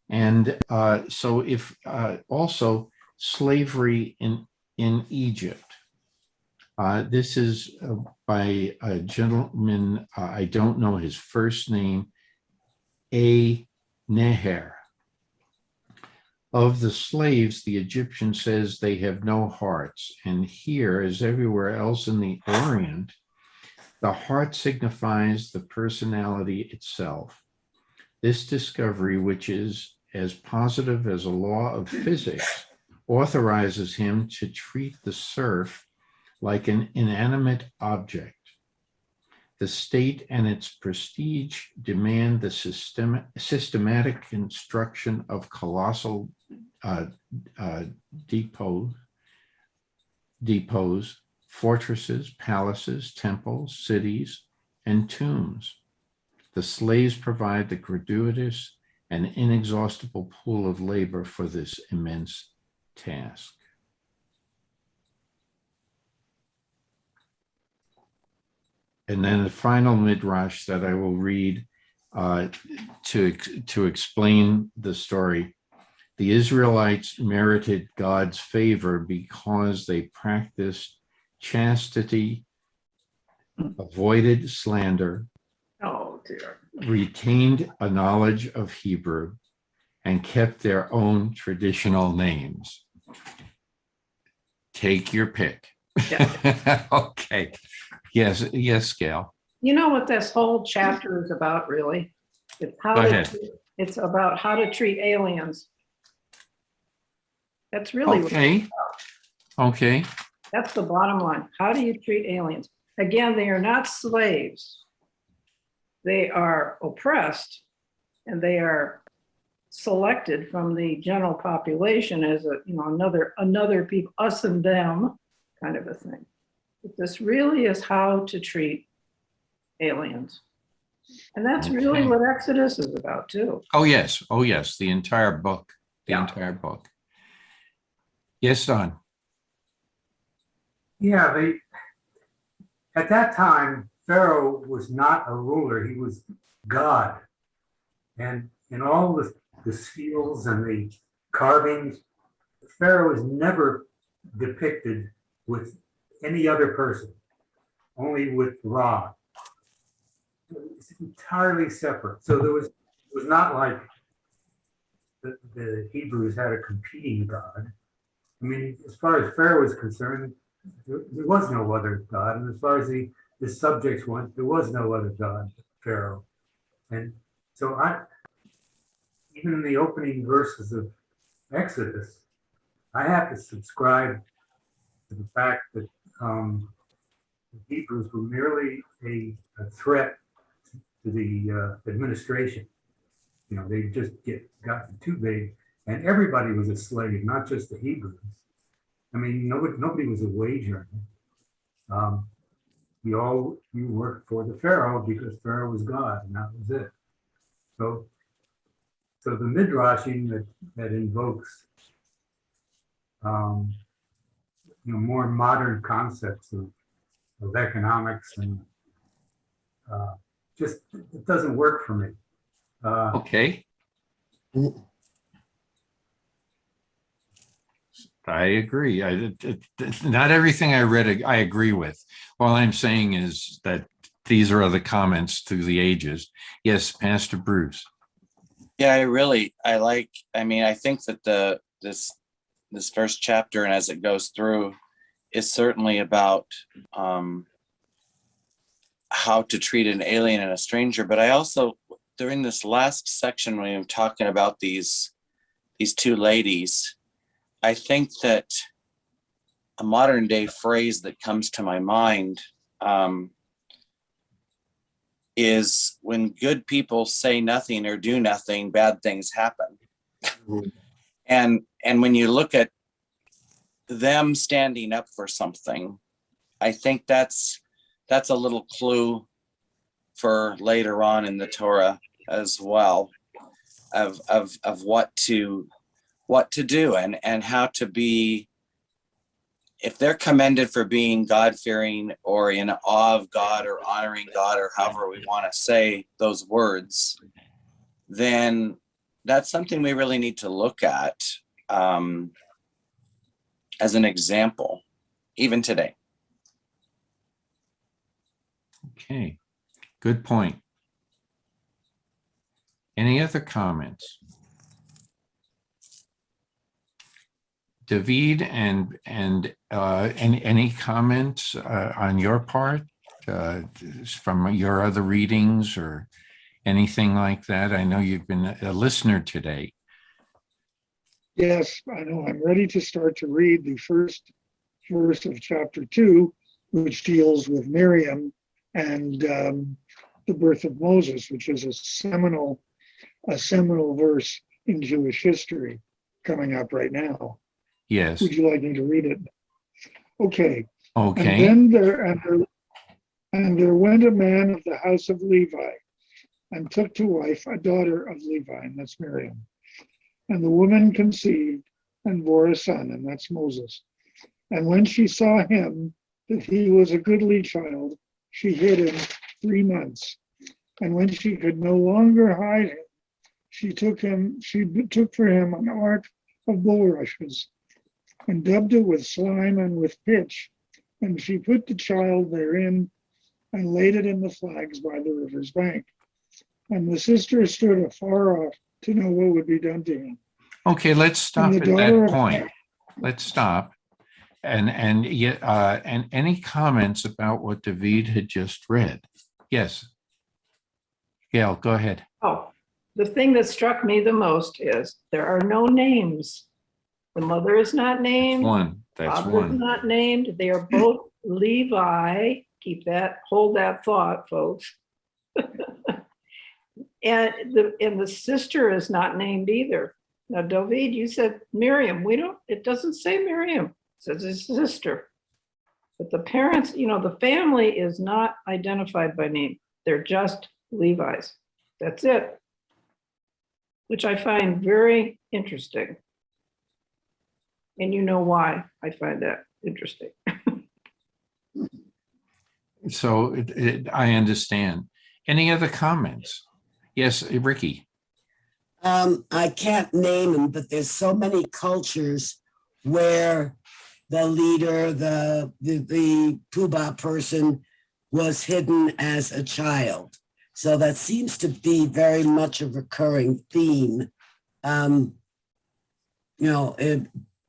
S1: And so if also slavery in Egypt. This is by a gentleman, I don't know his first name, A. Neher. Of the slaves, the Egyptian says they have no hearts. And here, as everywhere else in the Orient, the heart signifies the personality itself. This discovery, which is as positive as a law of physics, authorizes him to treat the serf like an inanimate object. The state and its prestige demand the systematic construction of colossal depots, fortresses, palaces, temples, cities, and tombs. The slaves provide the gratuitous and inexhaustible pool of labor for this immense task. And then the final midrash that I will read to explain the story. The Israelites merited God's favor because they practiced chastity, avoided slander,
S6: Oh, dear.
S1: retained a knowledge of Hebrew, and kept their own traditional names. Take your pick.
S6: Yeah.
S1: Okay. Yes, Gail.
S6: You know what this whole chapter is about, really? It's
S1: Go ahead.
S6: It's about how to treat aliens. That's really what
S1: Okay. Okay.
S6: that's the bottom line. How do you treat aliens? Again, they are not slaves. They are oppressed, and they are selected from the general population as another people, us and them kind of a thing. But this really is how to treat aliens. And that's really
S1: Okay.
S6: what Exodus is about too.
S1: Oh, yes. The entire book. Entire book. Yes, Don.
S7: Yeah, at that time, Pharaoh was not a ruler, he was God. And in all the seals and the carvings, Pharaoh is never depicted with any other person, only with Ra. It's entirely separate. So it was not like the Hebrews had a competing God. I mean, as far as Pharaoh is concerned, there was no other God. And as far as the subjects went, there was no other God but Pharaoh. And so even in the opening verses of Exodus, I have to subscribe to the fact that the Hebrews were merely a threat to the administration. You know, they just gotten too big, and everybody was a slave, not just the Hebrews. I mean, nobody was a wage earner. You worked for the Pharaoh because Pharaoh was God, and that was it. So the midrashing that invokes more modern concepts of economics and just it doesn't work for me.
S1: Okay. I agree. Not everything I read, I agree with. All I'm saying is that these are other comments through the ages. Yes, Pastor Bruce.
S2: Yeah, I think that this first chapter, and as it goes through, is certainly about how to treat an alien and a stranger. But I also, during this last section, when I'm talking about these two ladies, I think that a modern day phrase that comes to my mind is, when good people say nothing or do nothing, bad things happen. And when you look at them standing up for something, I think that's a little clue for later on in the Torah as well, of what to do and how to be. If they're commended for being God-fearing or in awe of God or honoring God, or however we want to say those words, then that's something we really need to look at as an example, even today.
S1: Okay, good point. Any other comments? David and any comments on your part from your other readings or anything like that? I know you've been a listener today.
S3: Yes, I know. I'm ready to start to read the first verse of chapter 2, which deals with Miriam and the birth of Moses, which is a seminal verse in Jewish history coming up right now.
S1: Yes.
S3: Would you like me to read it? Okay.
S1: Okay.
S3: And then there went a man of the house of Levi and took to wife a daughter of Levi, and that's Miriam. And the woman conceived and bore a son, and that's Moses. And when she saw him, that he was a goodly child, she hid him 3 months. And when she could no longer hide him, she took for him an ark of bulrushes and dubbed it with slime and with pitch. And she put the child therein and laid it in the flags by the river's bank. And the sister stood afar off to know what would be done to him.
S1: Okay, let's stop at that point. Let's stop. And any comments about what David had just read? Yes. Gail, go ahead.
S6: Oh, the thing that struck me the most is there are no names. The mother is not named.
S1: That's
S6: father
S1: one.
S6: is not named. They are both Levi. Hold that thought, folks. And the sister is not named either. Now, David, you said Miriam. It doesn't say Miriam. It says his sister. But the parents, the family is not identified by name. They're just Levi's. That's it. Which I find very interesting. And you know why I find that interesting.
S1: So I understand. Any other comments? Yes, Ricky.
S5: I can't name them, but there's so many cultures where the leader, the Puba person was hidden as a child. So that seems to be very much a recurring theme.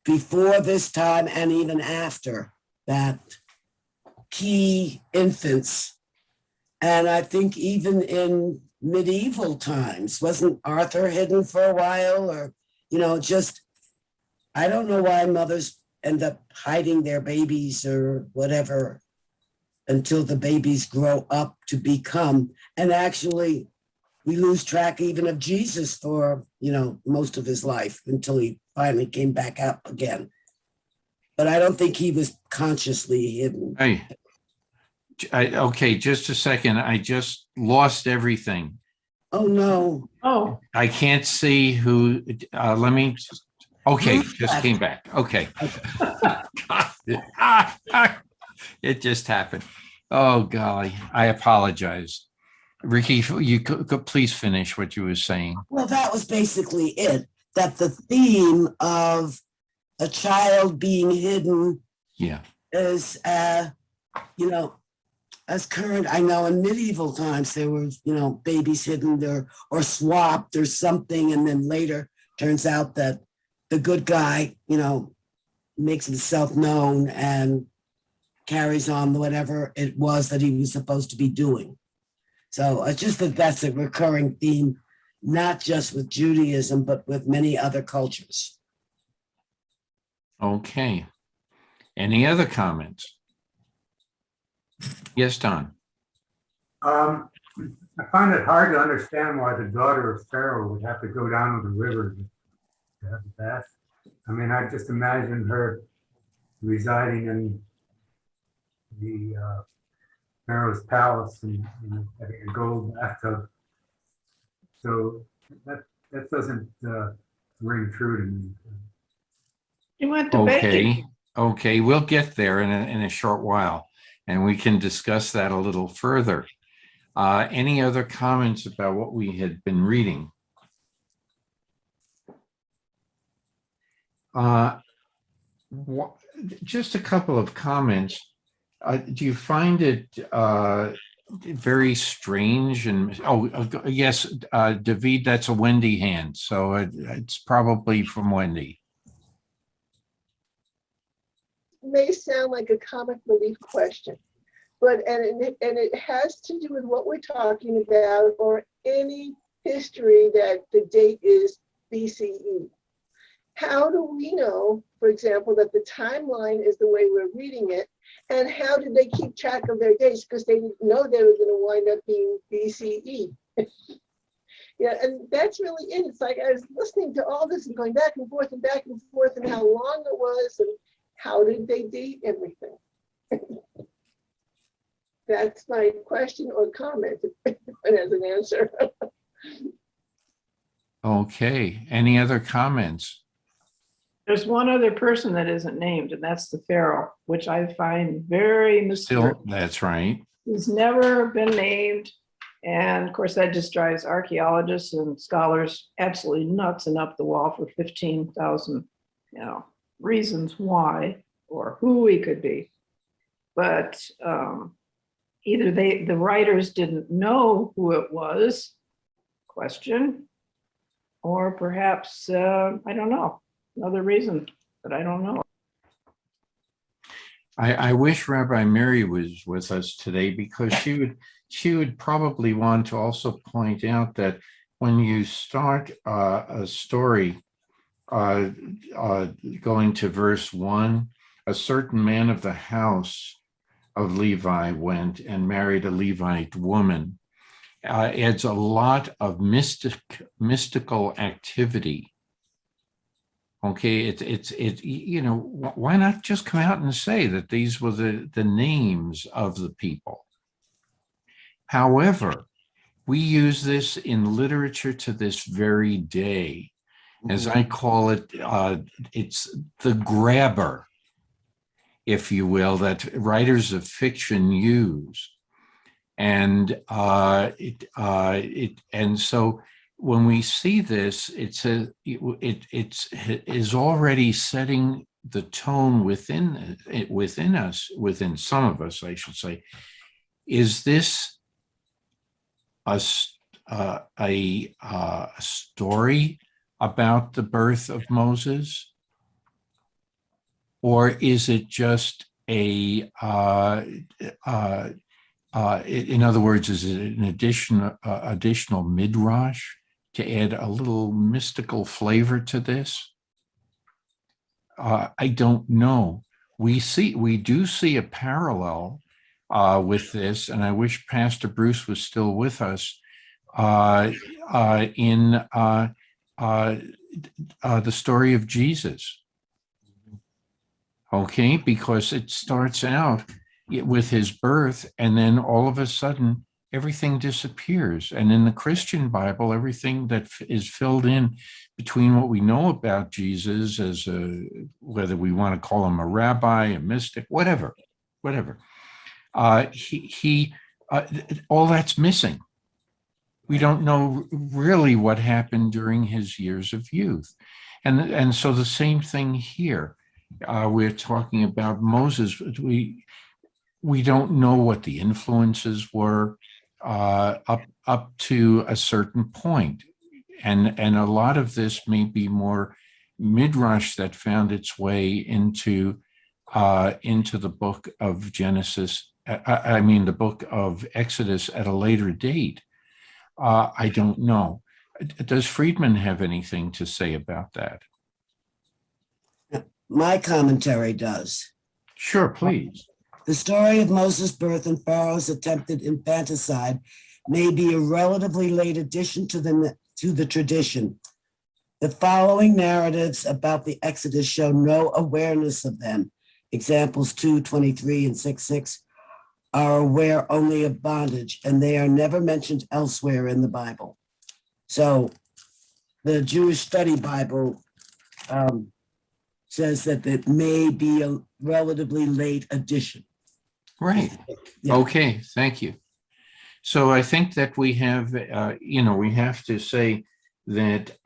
S5: Before this time and even after that, key infants. And I think even in medieval times, wasn't Arthur hidden for a while? Or, I don't know why mothers end up hiding their babies or whatever until the babies grow up to become. And actually, we lose track even of Jesus for, most of his life until he finally came back up again. But I don't think he was consciously hidden.
S1: Hey, okay, just a second. I just lost everything.
S5: Oh, no.
S6: Oh,
S1: I can't see who, okay, just came back. Okay. It just happened. Oh, golly, I apologize. Ricky, you could please finish what you were saying.
S5: Well, that was basically it, that the theme of a child being hidden
S1: Yeah.
S5: is, as current. I know in medieval times there were, babies hidden or swapped or something, and then later turns out that the good guy, makes himself known and carries on whatever it was that he was supposed to be doing. So it's just that that's a recurring theme, not just with Judaism, but with many other cultures.
S1: Okay. Any other comments? Yes, Don.
S7: I find it hard to understand why the daughter of Pharaoh would have to go down to the river to have a bath. I mean, I just imagined her residing in the Pharaoh's palace and having a gold bathtub. So that doesn't ring true to me.
S6: He went to baking.
S1: Okay, we'll get there in a short while, and we can discuss that a little further. Any other comments about what we had been reading? Just a couple of comments. Do you find it very strange? And yes, David, that's a Wendy hand, so it's probably from Wendy.
S9: May sound like a comic relief question, but and it has to do with what we're talking about or any history that the date is BCE. How do we know, for example, that the timeline is the way we're reading it? And how did they keep track of their dates? Because they didn't know they were going to wind up being BCE. Yeah, and that's really it. It's like I was listening to all this and going back and forth and how long it was and how did they date everything? That's my question or comment, and as an answer.
S1: Okay, any other comments?
S6: There's one other person that isn't named, and that's the Pharaoh, which I find very mysterious.
S1: Still, that's right.
S6: He's never been named. And of course, that just drives archaeologists and scholars absolutely nuts and up the wall for 15,000, reasons why or who he could be. But either the writers didn't know who it was, question, or perhaps, I don't know, another reason that I don't know.
S1: I wish Rabbi Mary was with us today, because she would probably want to also point out that when you start a story going to verse 1, a certain man of the house of Levi went and married a Levite woman, adds a lot of mystical activity. Okay, why not just come out and say that these were the names of the people? However, we use this in literature to this very day. As I call it, it's the grabber, if you will, that writers of fiction use. And so when we see this, it is already setting the tone within us, within some of us, I should say. Is this a story about the birth of Moses, or is it just in other words, is it an additional midrash to add a little mystical flavor to this? I don't know. We do see a parallel with this, and I wish Pastor Bruce was still with us in the story of Jesus. Okay, because it starts out with his birth, and then all of a sudden everything disappears. And in the Christian Bible, everything that is filled in between what we know about Jesus as whether we want to call him a rabbi, a mystic, whatever, all that's missing. We don't know really what happened during his years of youth. And so the same thing here. We're talking about Moses. We don't know what the influences were up to a certain point. And a lot of this may be more midrash that found its way into the book of Genesis. I mean, the book of Exodus at a later date. I don't know. Does Friedman have anything to say about that?
S5: My commentary does.
S1: Sure, please.
S5: The story of Moses' birth and Pharaoh's attempted infanticide may be a relatively late addition to the tradition. The following narratives about the Exodus show no awareness of them. Examples 2:23 and 6:6 are aware only of bondage, and they are never mentioned elsewhere in the Bible. So the Jewish Study Bible says that it may be a relatively late addition.
S1: Right.
S5: Yeah.
S1: Okay, thank you. So I think that we have, we have to say that,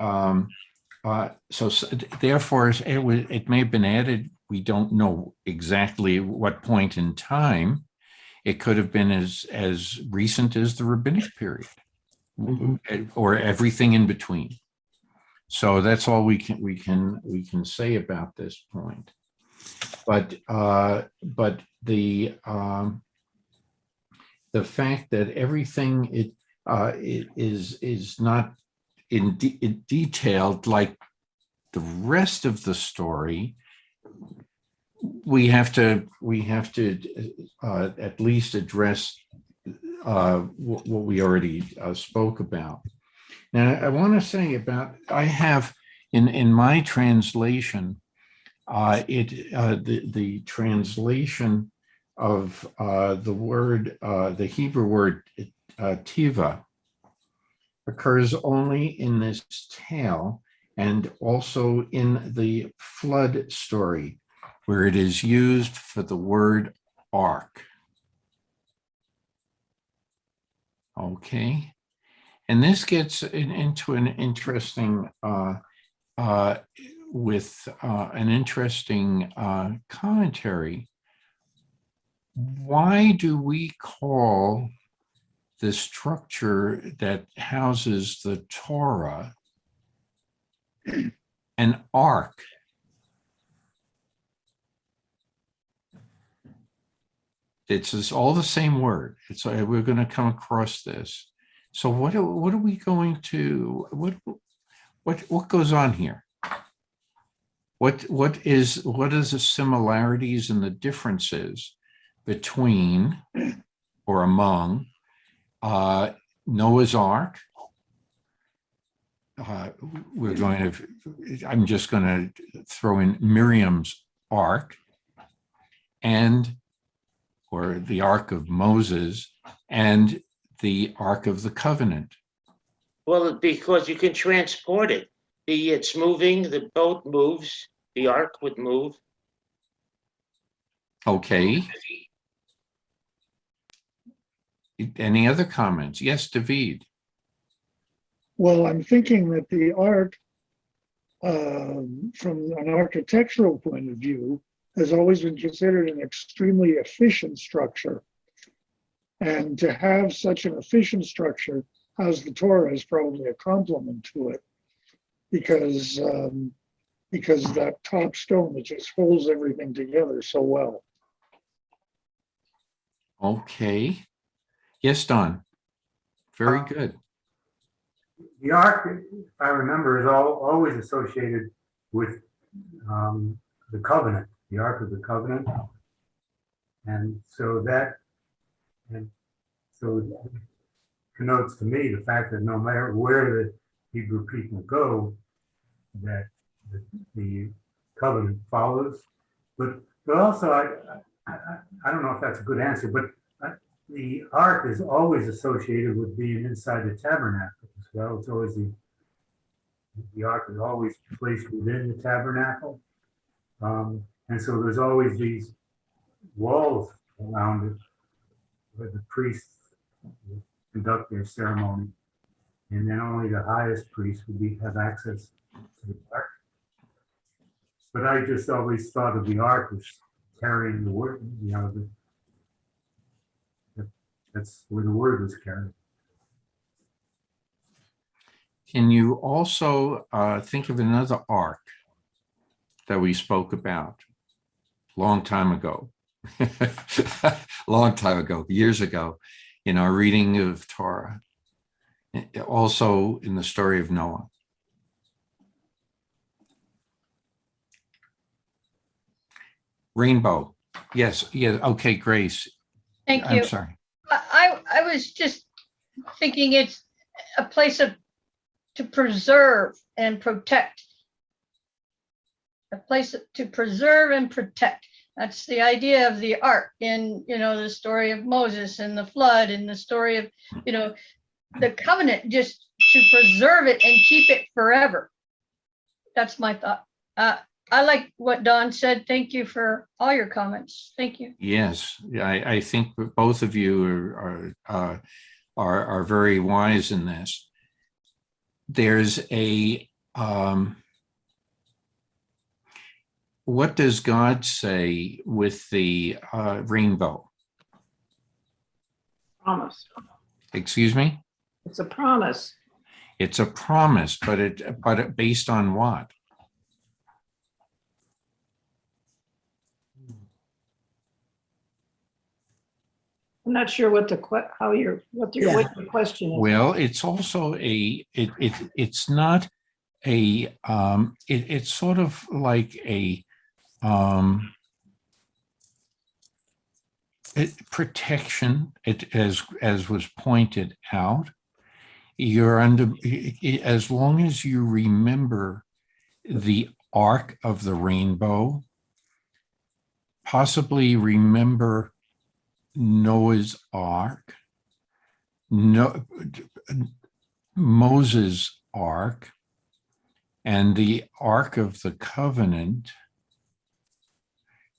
S1: therefore, it may have been added. We don't know exactly what point in time. It could have been as recent as the rabbinic period, or everything in between. So that's all we can say about this point. But the fact that everything is not detailed like the rest of the story, we have to at least address what we already spoke about. Now, I want to say I have in my translation, the translation of the Hebrew word tiva occurs only in this tale and also in the flood story, where it is used for the word ark. Okay. And this gets into an interesting commentary. Why do we call the structure that houses the Torah an ark? It's all the same word. We're going to come across this. So what are we going to what goes on here? What is the similarities and the differences between or among Noah's Ark? I'm just going to throw in Miriam's Ark or the Ark of Moses and the Ark of the Covenant.
S4: Well, because you can transport it. It's moving, the boat moves, the ark would move.
S1: Okay. Any other comments? Yes, David.
S3: Well, I'm thinking that the ark, from an architectural point of view, has always been considered an extremely efficient structure. And to have such an efficient structure as the Torah is probably a compliment to it, because that top stone, it just holds everything together so well.
S1: Okay. Yes, Don. Very good.
S7: The ark, if I remember, is always associated with the covenant, the Ark of the Covenant. And so that connotes to me the fact that no matter where the Hebrew people go, that the covenant follows. But also, I don't know if that's a good answer, but the ark is always associated with being inside the tabernacle as well. It's always the ark is always placed within the tabernacle. And so there's always these walls around it where the priests conduct their ceremony. and then only the highest priest would have access to the ark. But I just always thought of the ark as carrying the word, that's where the word was carried.
S1: Can you also think of another ark that we spoke about long time ago? Long time ago, years ago, in our reading of Torah, also in the story of Noah. Rainbow. Yes. Yeah. Okay, Grace.
S8: Thank
S1: I'm
S8: you.
S1: sorry.
S8: I was just thinking it's a place to preserve and protect. A place to preserve and protect. That's the idea of the ark in, the story of Moses and the flood and the story of, the covenant, just to preserve it and keep it forever. That's my thought. I like what Don said. Thank you for all your comments. Thank you.
S1: Yes, I think both of you are very wise in this. There's a what does God say with the rainbow?
S6: Promise.
S1: Excuse me?
S6: It's a promise.
S1: It's a promise, but it based on what?
S6: I'm not sure what your question is.
S1: Well, it's also it's not a it's sort of like a protection. As was pointed out, you're under, as long as you remember the arc of the rainbow, possibly remember Noah's ark, Moses' ark, and the Ark of the Covenant,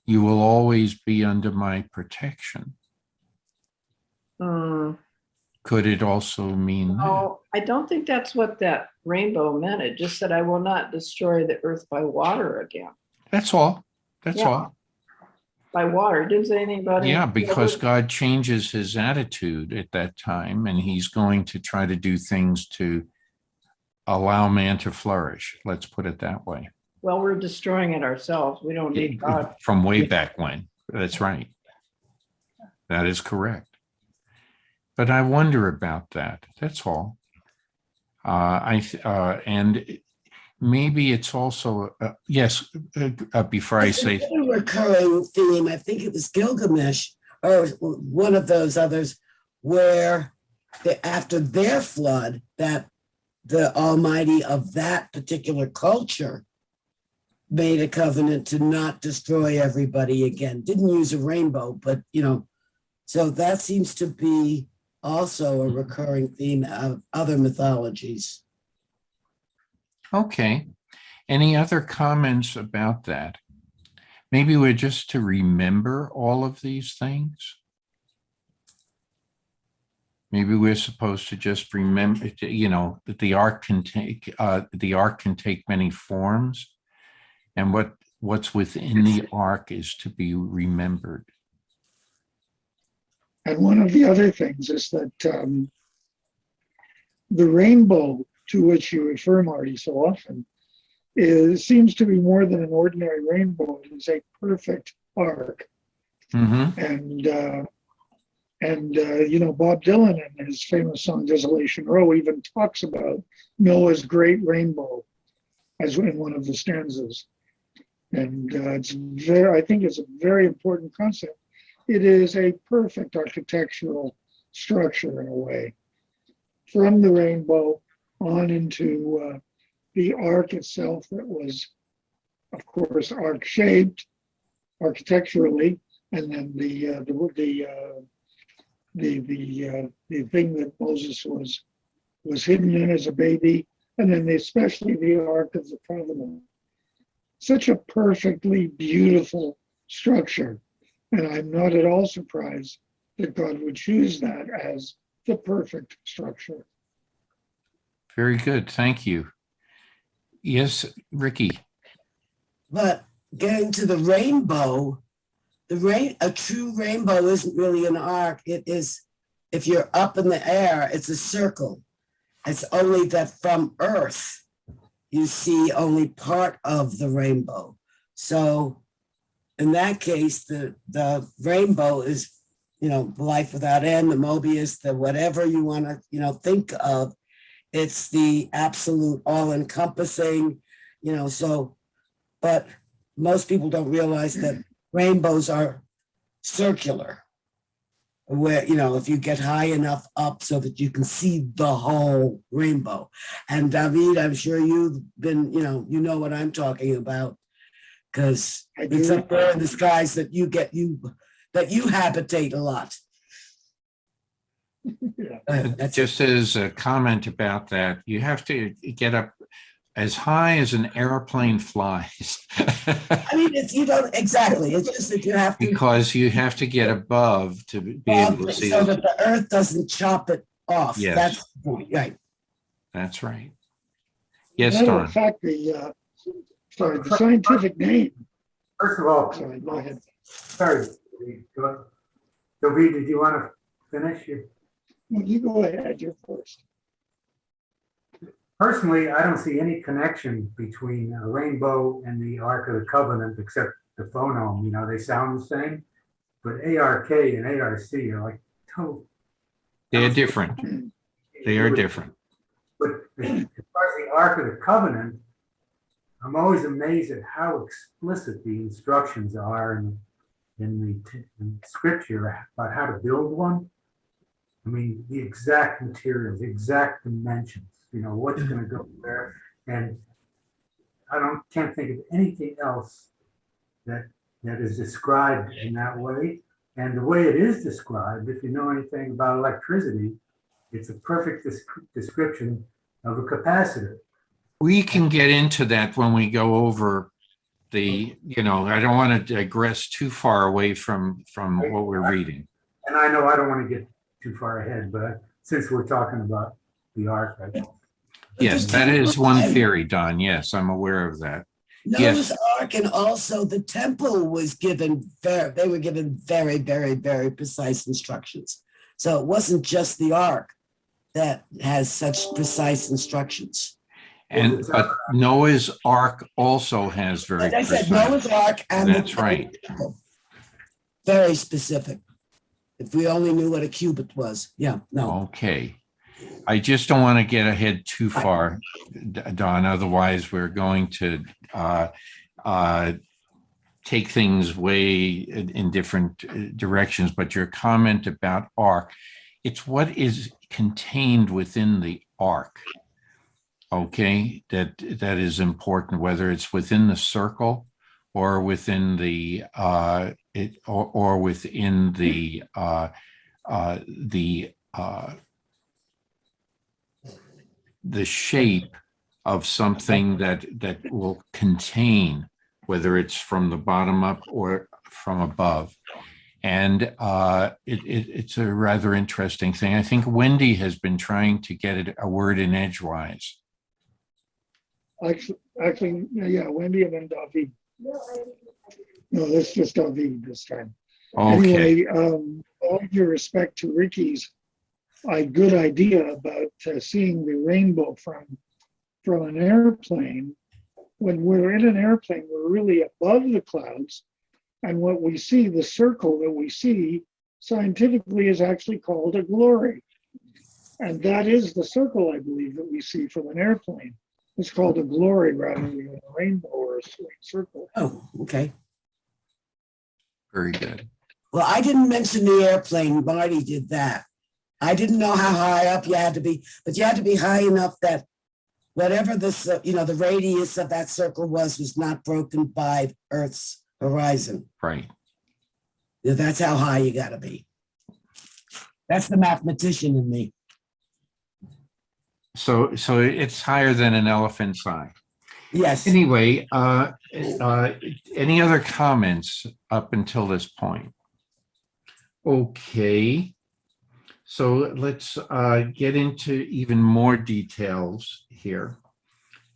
S1: you will always be under my protection. Could it also mean that?
S6: Oh, I don't think that's what that rainbow meant. It just said, I will not destroy the earth by water again.
S1: That's all. That's all.
S6: By water. It didn't say anything about
S1: Yeah, because God changes his attitude at that time, and he's going to try to do things to allow man to flourish. Let's put it that way.
S6: Well, we're destroying it ourselves. We don't need God.
S1: From way back when. That's right. That is correct. But I wonder about that. That's all. And maybe it's also yes. Before I say
S5: a recurring theme, I think it was Gilgamesh or one of those others, where after their flood, that the Almighty of that particular culture made a covenant to not destroy everybody again. Didn't use a rainbow, but so that seems to be also a recurring theme of other mythologies.
S1: Okay. Any other comments about that? Maybe we're just to remember all of these things. Maybe we're supposed to just remember, that the ark can take many forms, and what's within the ark is to be remembered.
S3: And one of the other things is that the rainbow to which you refer, Marty, so often seems to be more than an ordinary rainbow. It is a perfect arc.
S1: Mm-hmm.
S3: And Bob Dylan in his famous song Desolation Row even talks about Noah's great rainbow as in one of the stanzas. And I think it's a very important concept. It is a perfect architectural structure in a way. From the rainbow on into the ark itself, that was, of course, arc-shaped architecturally, and then the thing that Moses was hidden in as a baby, and then especially the Ark of the Covenant. Such a perfectly beautiful structure, and I'm not at all surprised that God would choose that as the perfect structure.
S1: Very good. Thank you. Yes, Ricky.
S5: But getting to the rainbow, a true rainbow isn't really an arc. It is, if you're up in the air, it's a circle. It's only that from Earth, you see only part of the rainbow. So in that case, the rainbow is, life without end, the Mobius, the whatever you want to, think of. It's the absolute all-encompassing, but most people don't realize that rainbows are circular. Where, if you get high enough up so that you can see the whole rainbow. And David, I'm sure you've been, you know what I'm talking about. Because it's up there in the skies that you habitate a lot.
S3: Yeah.
S1: Just as a comment about that, you have to get up as high as an airplane flies.
S5: I mean, you don't exactly. It's just that you have to,
S1: because you have to get above to be able to see
S5: so
S1: it.
S5: that the Earth doesn't chop it off.
S1: Yes.
S5: That's the point, right?
S1: That's right. Yes,
S3: Matter
S1: Don.
S3: of fact, the scientific name.
S7: First of all,
S3: Sorry, go ahead.
S7: sorry, David, did you want to finish?
S3: Well, you go ahead, you're first.
S7: Personally, I don't see any connection between a rainbow and the Ark of the Covenant except the phonome. They sound the same, but ARK and ARC are like total.
S1: They're different. They are different.
S7: But as far as the Ark of the Covenant, I'm always amazed at how explicit the instructions are in scripture about how to build one. I mean, the exact materials, the exact dimensions, what's going to go there. And I can't think of anything else that is described in that way. And the way it is described, if you know anything about electricity, it's a perfect description of a capacitor.
S1: We can get into that when we go over I don't want to digress too far away from what we're reading.
S7: And I know I don't want to get too far ahead, but since we're talking about the Ark,
S1: Yes, that is one theory, Don. Yes, I'm aware of that.
S5: Noah's Ark, and also the temple was given they were given very, very, very precise instructions. So it wasn't just the Ark that has such precise instructions.
S1: But Noah's Ark also has very
S5: As I said,
S1: precise.
S5: Noah's Ark and
S1: That's right.
S5: Temple. Very specific. If we only knew what a cubit was. Yeah, no.
S1: Okay. I just don't want to get ahead too far, Don. Otherwise, we're going to take things way in different directions. But your comment about Ark, it's what is contained within the Ark. Okay, that is important, whether it's within the circle or within the within the shape of something that will contain, whether it's from the bottom up or from above. And it's a rather interesting thing. I think Wendy has been trying to get a word in edgewise.
S3: Actually, yeah, Wendy and then David. No, that's just David this time.
S1: Okay.
S3: Anyway, all due respect to Ricky's good idea about seeing the rainbow from an airplane. When we're in an airplane, we're really above the clouds, and what we see, the circle that we see, scientifically is actually called a glory, and that is the circle, I believe, that we see from an airplane. It's called a glory rather than a rainbow or a circle.
S5: Oh, okay.
S1: Very good.
S5: Well, I didn't mention the airplane. Marty did that. I didn't know how high up you had to be, but you had to be high enough that whatever this, the radius of that circle was not broken by Earth's horizon.
S1: Right.
S5: That's how high you got to be. That's the mathematician in me.
S1: So it's higher than an elephant's eye.
S5: Yes.
S1: Anyway, any other comments up until this point? Okay. So let's get into even more details here.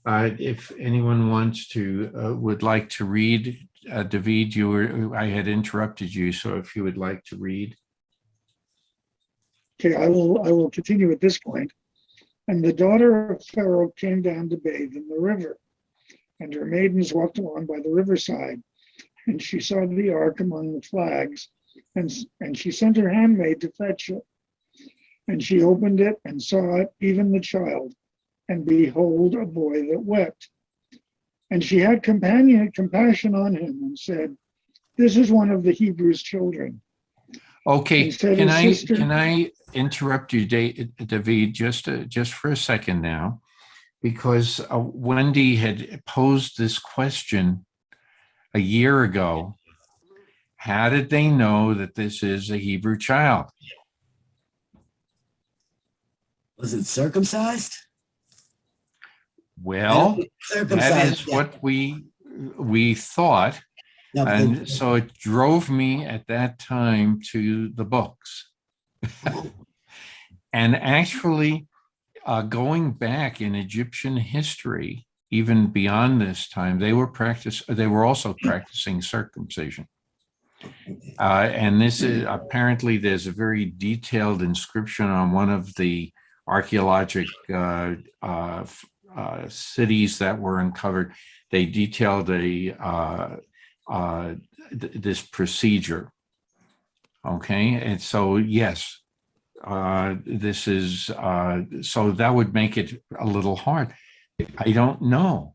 S1: If anyone wants to, would like to read, David, I had interrupted you, so if you would like to read.
S3: Okay, I will continue at this point. And the daughter of Pharaoh came down to bathe in the river, and her maidens walked along by the riverside. And she saw the ark among the flags, and she sent her handmaid to fetch it. And she opened it and saw it, even the child, and behold, a boy that wept. And she had compassion on him and said, "This is one of the Hebrews' children."
S1: Okay,
S3: said
S1: can
S3: his sister-
S1: I interrupt you, David, just for a second now, because Wendy had posed this question a year ago. How did they know that this is a Hebrew child?
S5: Was it circumcised?
S1: Well,
S5: Circumcised.
S1: that is what we thought.
S5: No, but
S1: And so it drove me at that time to the books. And actually, going back in Egyptian history, even beyond this time, they were also practicing circumcision. And this is apparently there's a very detailed inscription on one of the archaeologic cities that were uncovered. They detailed this procedure. Okay, and so yes, this is so that would make it a little hard. I don't know.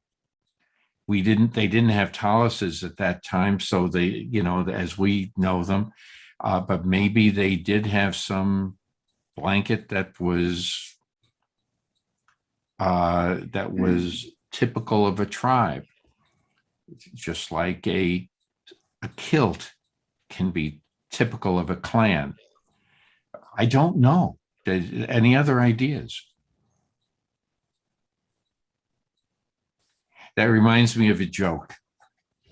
S1: They didn't have taluses at that time, so they, as we know them, but maybe they did have some blanket that was typical of a tribe, just like a kilt can be typical of a clan. I don't know. Any other ideas? That reminds me of a joke.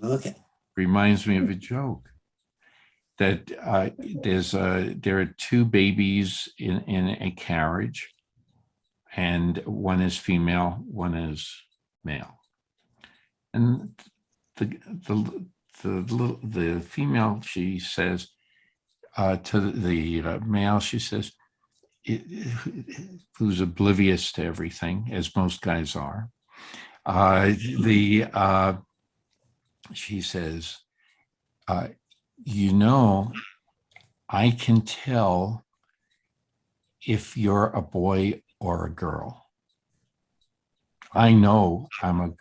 S5: okay.
S1: Reminds me of a joke that there are two babies in a carriage, and one is female, one is male, and the female, she says to the male, she says, who's oblivious to everything, as most guys are. She says, I can tell if you're a boy or a girl. I know I'm a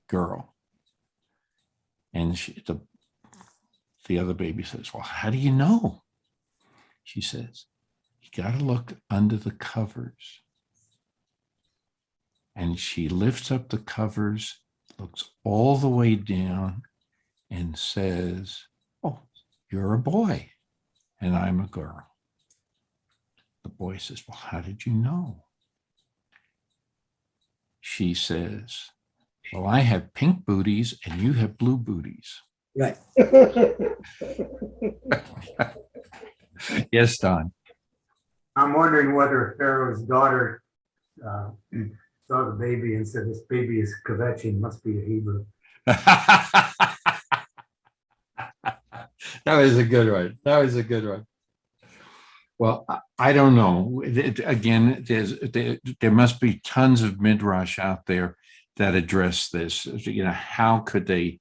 S1: girl. And the other baby says, well, how do you know? She says, you got to look under the covers. And she lifts up the covers, looks all the way down, and says, oh, you're a boy, and I'm a girl. The boy says, well, how did you know? She says, well, I have pink booties and you have blue booties.
S5: Right.
S1: Yes, Don.
S7: I'm wondering whether Pharaoh's daughter saw the baby and said, this baby is kvetching, must be a Hebrew.
S1: That was a good one. Well, I don't know. Again, there must be tons of midrash out there that address this. How could they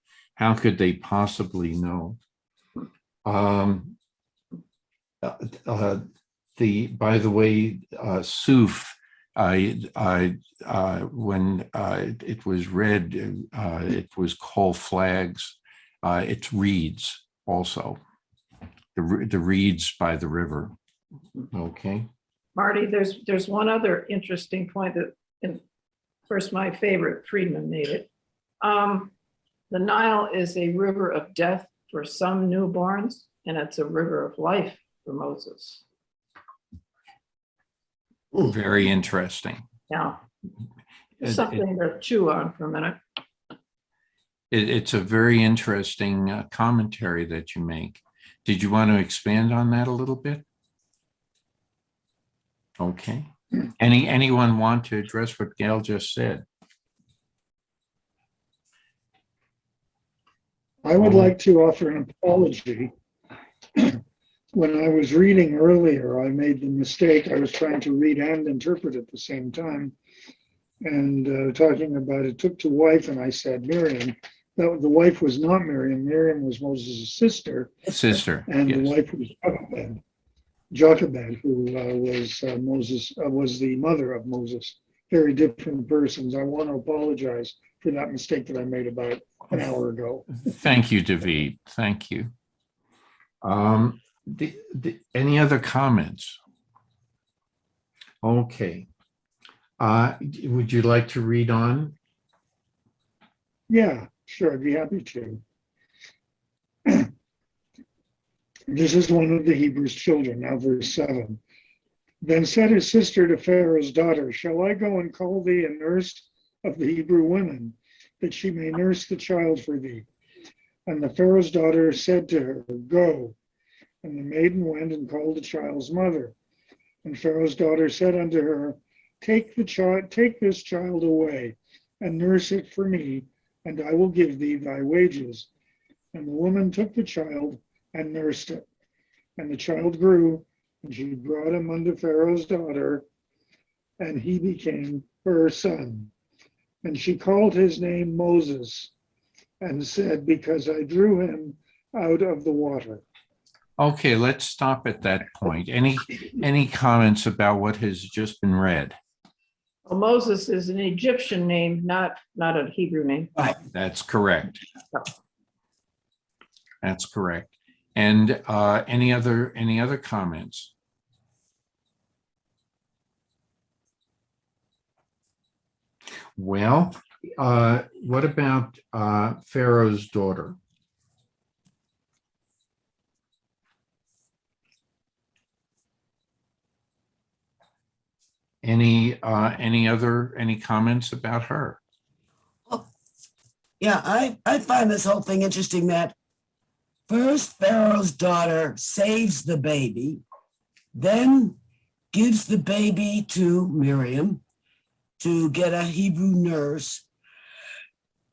S1: possibly know? By the way, Suf, when it was read, it was called flags. It's reeds also. The reeds by the river. Okay.
S6: Marty, there's one other interesting point that, first, my favorite, Friedman made it. The Nile is a river of death for some newborns, and it's a river of life for Moses.
S1: Very interesting.
S6: Yeah, something to chew on for a minute.
S1: It's a very interesting commentary that you make. Did you want to expand on that a little bit? Okay. Anyone want to address what Gail just said?
S3: I would like to offer an apology. When I was reading earlier, I made the mistake. I was trying to read and interpret at the same time. And talking about it took to wife, and I said Miriam. The wife was not Miriam. Miriam was Moses' sister,
S1: Sister,
S3: and the
S1: yes.
S3: wife was Jochebed, who was the mother of Moses. Very different persons. I want to apologize for that mistake that I made about an hour ago.
S1: Thank you, David. Thank you. Any other comments? Okay. Would you like to read on?
S3: Yeah, sure, I'd be happy to. This is one of the Hebrews' children, now verse 7. Then said his sister to Pharaoh's daughter, shall I go and call thee a nurse of the Hebrew women, that she may nurse the child for thee? And the Pharaoh's daughter said to her, go. And the maiden went and called the child's mother. And Pharaoh's daughter said unto her, take this child away, and nurse it for me, and I will give thee thy wages. And the woman took the child and nursed it. And the child grew, and she brought him unto Pharaoh's daughter, and he became her son. And she called his name Moses, and said, because I drew him out of the water.
S1: Okay, let's stop at that point. Any comments about what has just been read?
S6: Well, Moses is an Egyptian name, not a Hebrew name.
S5: Right.
S1: That's correct. That's correct. And any other comments? Well, what about Pharaoh's daughter? Any comments about her?
S5: Yeah, I find this whole thing interesting that first Pharaoh's daughter saves the baby, then gives the baby to Miriam to get a Hebrew nurse.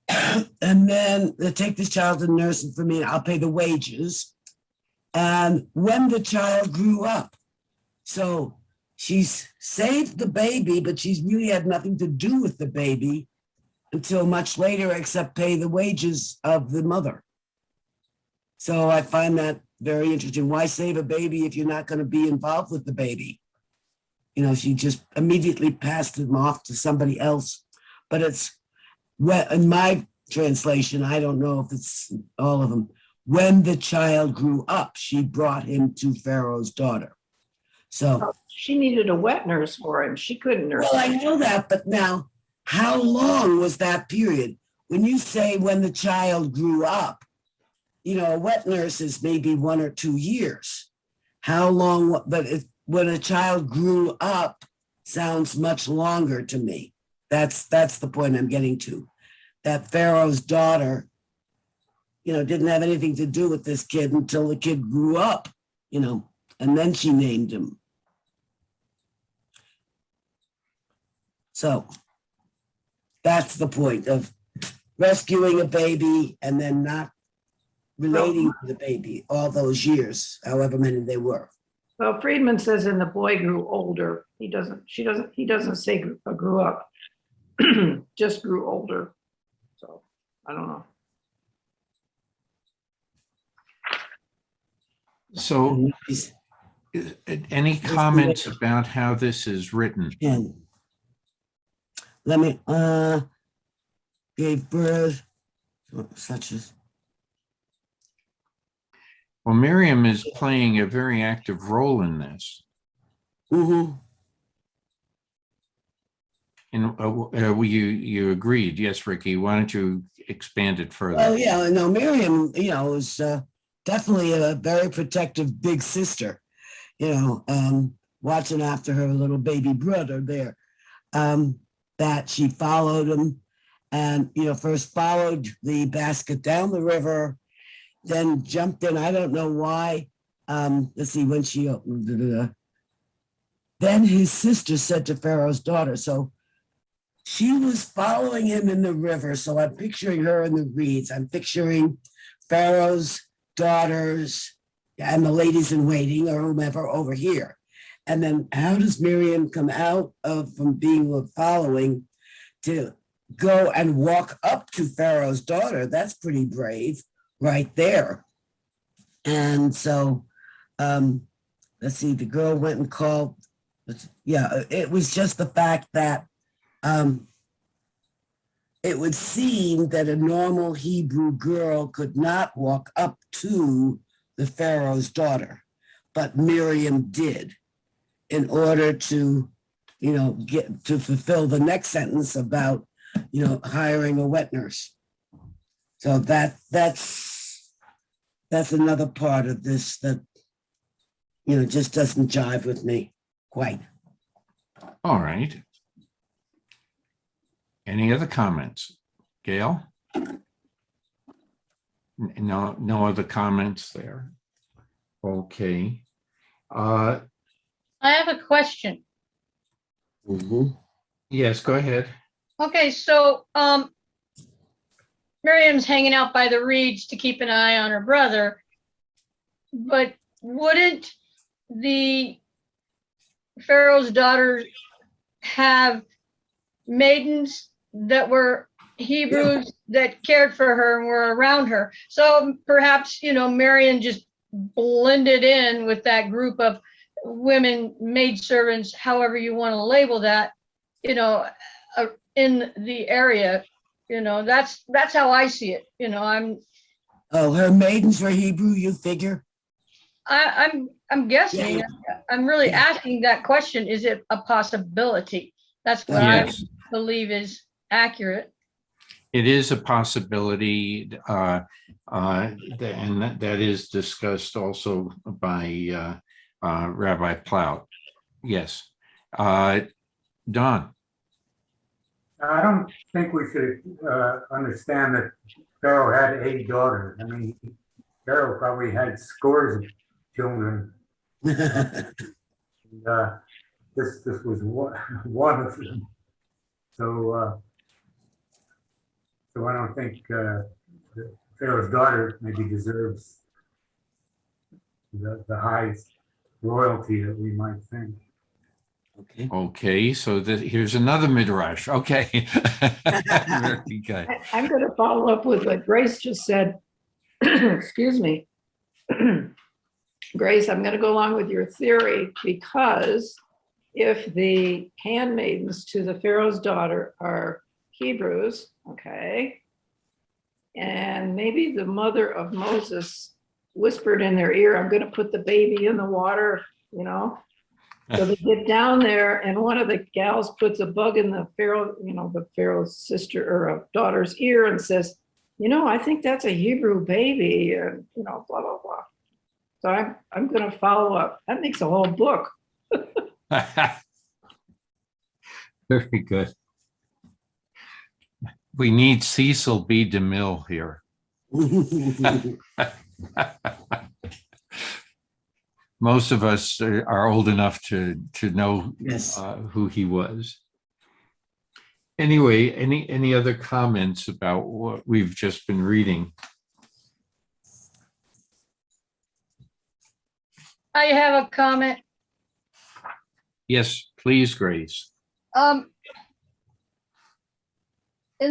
S5: And then they take this child and nurse it for me, and I'll pay the wages. And when the child grew up, so she's saved the baby, but she's really had nothing to do with the baby until much later, except pay the wages of the mother. So I find that very interesting. Why save a baby if you're not going to be involved with the baby? You know, she just immediately passed him off to somebody else. But it's, in my translation, I don't know if it's all of them, when the child grew up, she brought him to Pharaoh's daughter. So
S6: She needed a wet nurse for him. She couldn't nurse
S5: well, I
S6: him.
S5: know that, but now, how long was that period? When you say when the child grew up, you know, a wet nurse is maybe 1 or 2 years. How long, but when a child grew up sounds much longer to me. That's the point I'm getting to. That Pharaoh's daughter, you know, didn't have anything to do with this kid until the kid grew up, you know, and then she named him. So that's the point of rescuing a baby and then not relating to the baby all those years, however many they were.
S6: Well, Friedman says, and the boy grew older. He doesn't say grew up, just grew older. So I don't know.
S1: So any comments about how this is written?
S5: And let me, gave birth, such as.
S1: Well, Miriam is playing a very active role in this.
S5: Mm-hmm.
S1: And you agreed. Yes, Ricky, why don't you expand it further?
S5: Well, yeah, no, Miriam, you know, was definitely a very protective big sister, you know, watching after her little baby brother there, that she followed him and, you know, first followed the basket down the river, then jumped in. I don't know why. Let's see, when she opened Then his sister said to Pharaoh's daughter, so she was following him in the river. So I'm picturing her in the reeds. I'm picturing Pharaoh's daughters and the ladies in waiting or whomever over here. And then how does Miriam come out of from being following to go and walk up to Pharaoh's daughter? That's pretty brave right there. And so, let's see, the girl went and called. Yeah, it was just the fact that it would seem that a normal Hebrew girl could not walk up to the Pharaoh's daughter, but Miriam did in order to, get to fulfill the next sentence about, hiring a wet nurse. So that's another part of this that, just doesn't jive with me quite.
S1: All right. Any other comments? Gail? No other comments there. Okay.
S8: I have a question.
S1: Yes, go ahead.
S8: Okay, so Miriam's hanging out by the reeds to keep an eye on her brother, but wouldn't the Pharaoh's daughter have maidens that were Hebrews that cared for her and were around her? So perhaps, Miriam just blended in with that group of women, maidservants, however you want to label that, in the area. That's how I see it.
S5: Her maidens were Hebrew, you figure?
S8: I'm guessing.
S5: Yeah.
S8: I'm really
S5: Yeah.
S8: asking that question. Is it a possibility? That's what
S1: Yes.
S8: I believe is accurate.
S1: It is a possibility, and that is discussed also by Rabbi Plout. Yes. Don?
S7: I don't think we should understand that Pharaoh had 80 daughters. I mean, Pharaoh probably had scores of children. And, this was one of them. So I don't think Pharaoh's daughter maybe deserves the highest royalty that we might think.
S1: Okay, so here's another midrash. Okay. Very good.
S6: I'm going to follow up with what Grace just said. Excuse me. Grace, I'm going to go along with your theory, because if the handmaidens to the Pharaoh's daughter are Hebrews, okay, and maybe the mother of Moses whispered in their ear, I'm going to put the baby in the water, So they get down there, and one of the gals puts a bug in the Pharaoh, the Pharaoh's sister or daughter's ear and says, I think that's a Hebrew baby, and blah, blah, blah. So I'm going to follow up. That makes a whole book.
S1: Very good. We need Cecil B. DeMille here. Most of us are old enough to know
S5: Yes.
S1: who he was. Anyway, any other comments about what we've just been reading?
S8: I have a comment.
S1: Yes, please, Grace.
S8: In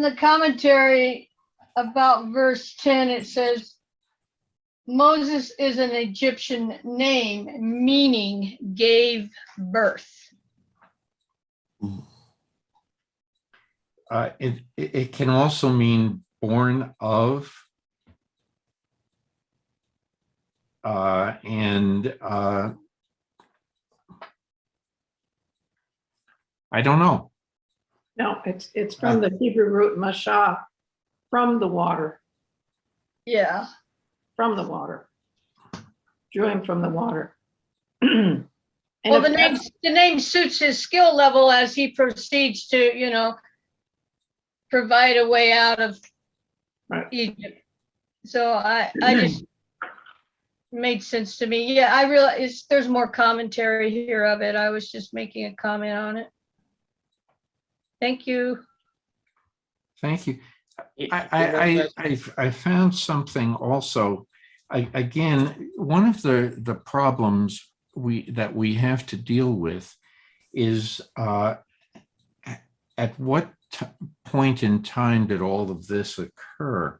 S8: the commentary about verse 10, it says, Moses is an Egyptian name, meaning gave birth.
S1: It can also mean born of, and I don't know.
S6: No, it's from the Hebrew root mashah, from the water.
S8: Yeah.
S6: From the water. Drew him from the water. And
S8: well, the name suits his skill level as he proceeds to, provide a way out of Egypt. So I just made sense to me. Yeah, I realize there's more commentary here of it. I was just making a comment on it. Thank you.
S1: Thank you.
S4: You know,
S1: I found something also. Again, one of the problems that we have to deal with is at what point in time did all of this occur?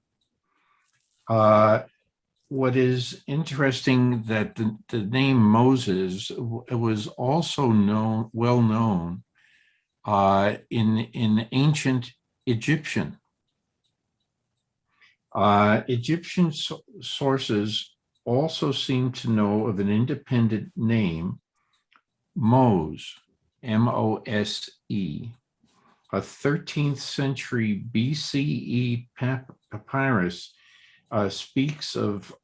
S1: What is interesting that the name Moses was also well known in ancient Egyptian. Egyptian sources also seem to know of an independent name, Mose, M-O-S-E, a 13th century BCE papyrus speaks of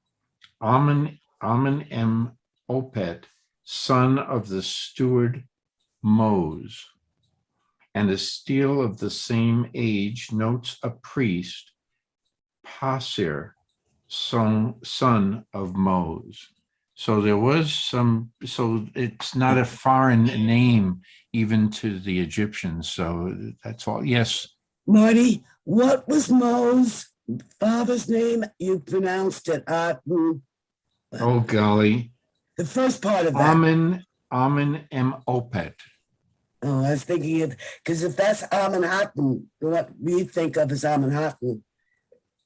S1: Amen M. Opet, son of the steward Mose, and a stele of the same age notes a priest, Pasir, son of Mose. So there was some, so it's not a foreign name even to the Egyptians. So that's all. Yes.
S5: Marty, what was Mo's father's name? You pronounced it.
S1: Oh, golly.
S5: The first part of that.
S1: Amen M. Opet.
S5: Oh, I was thinking of, because if that's Amenhotep, what we think of as Amenhotep.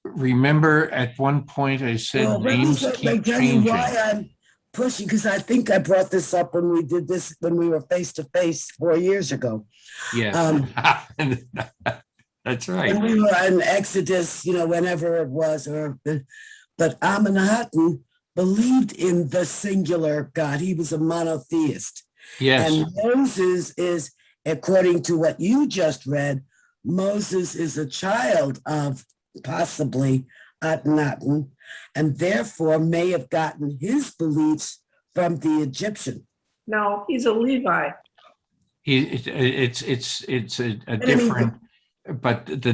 S1: Remember, at one point I said names keep changing.
S5: Why I'm pushing, because I think I brought this up when we did this, when we were face to face 4 years ago.
S1: Yes, that's right.
S5: When we were in Exodus, whenever it was, but Amenhotep believed in the singular God. He was a monotheist.
S1: Yes.
S5: And Moses is, according to what you just read, Moses is a child of possibly Akhenaten, and therefore may have gotten his beliefs from the Egyptian.
S6: No, he's a Levi.
S1: It's a different, but the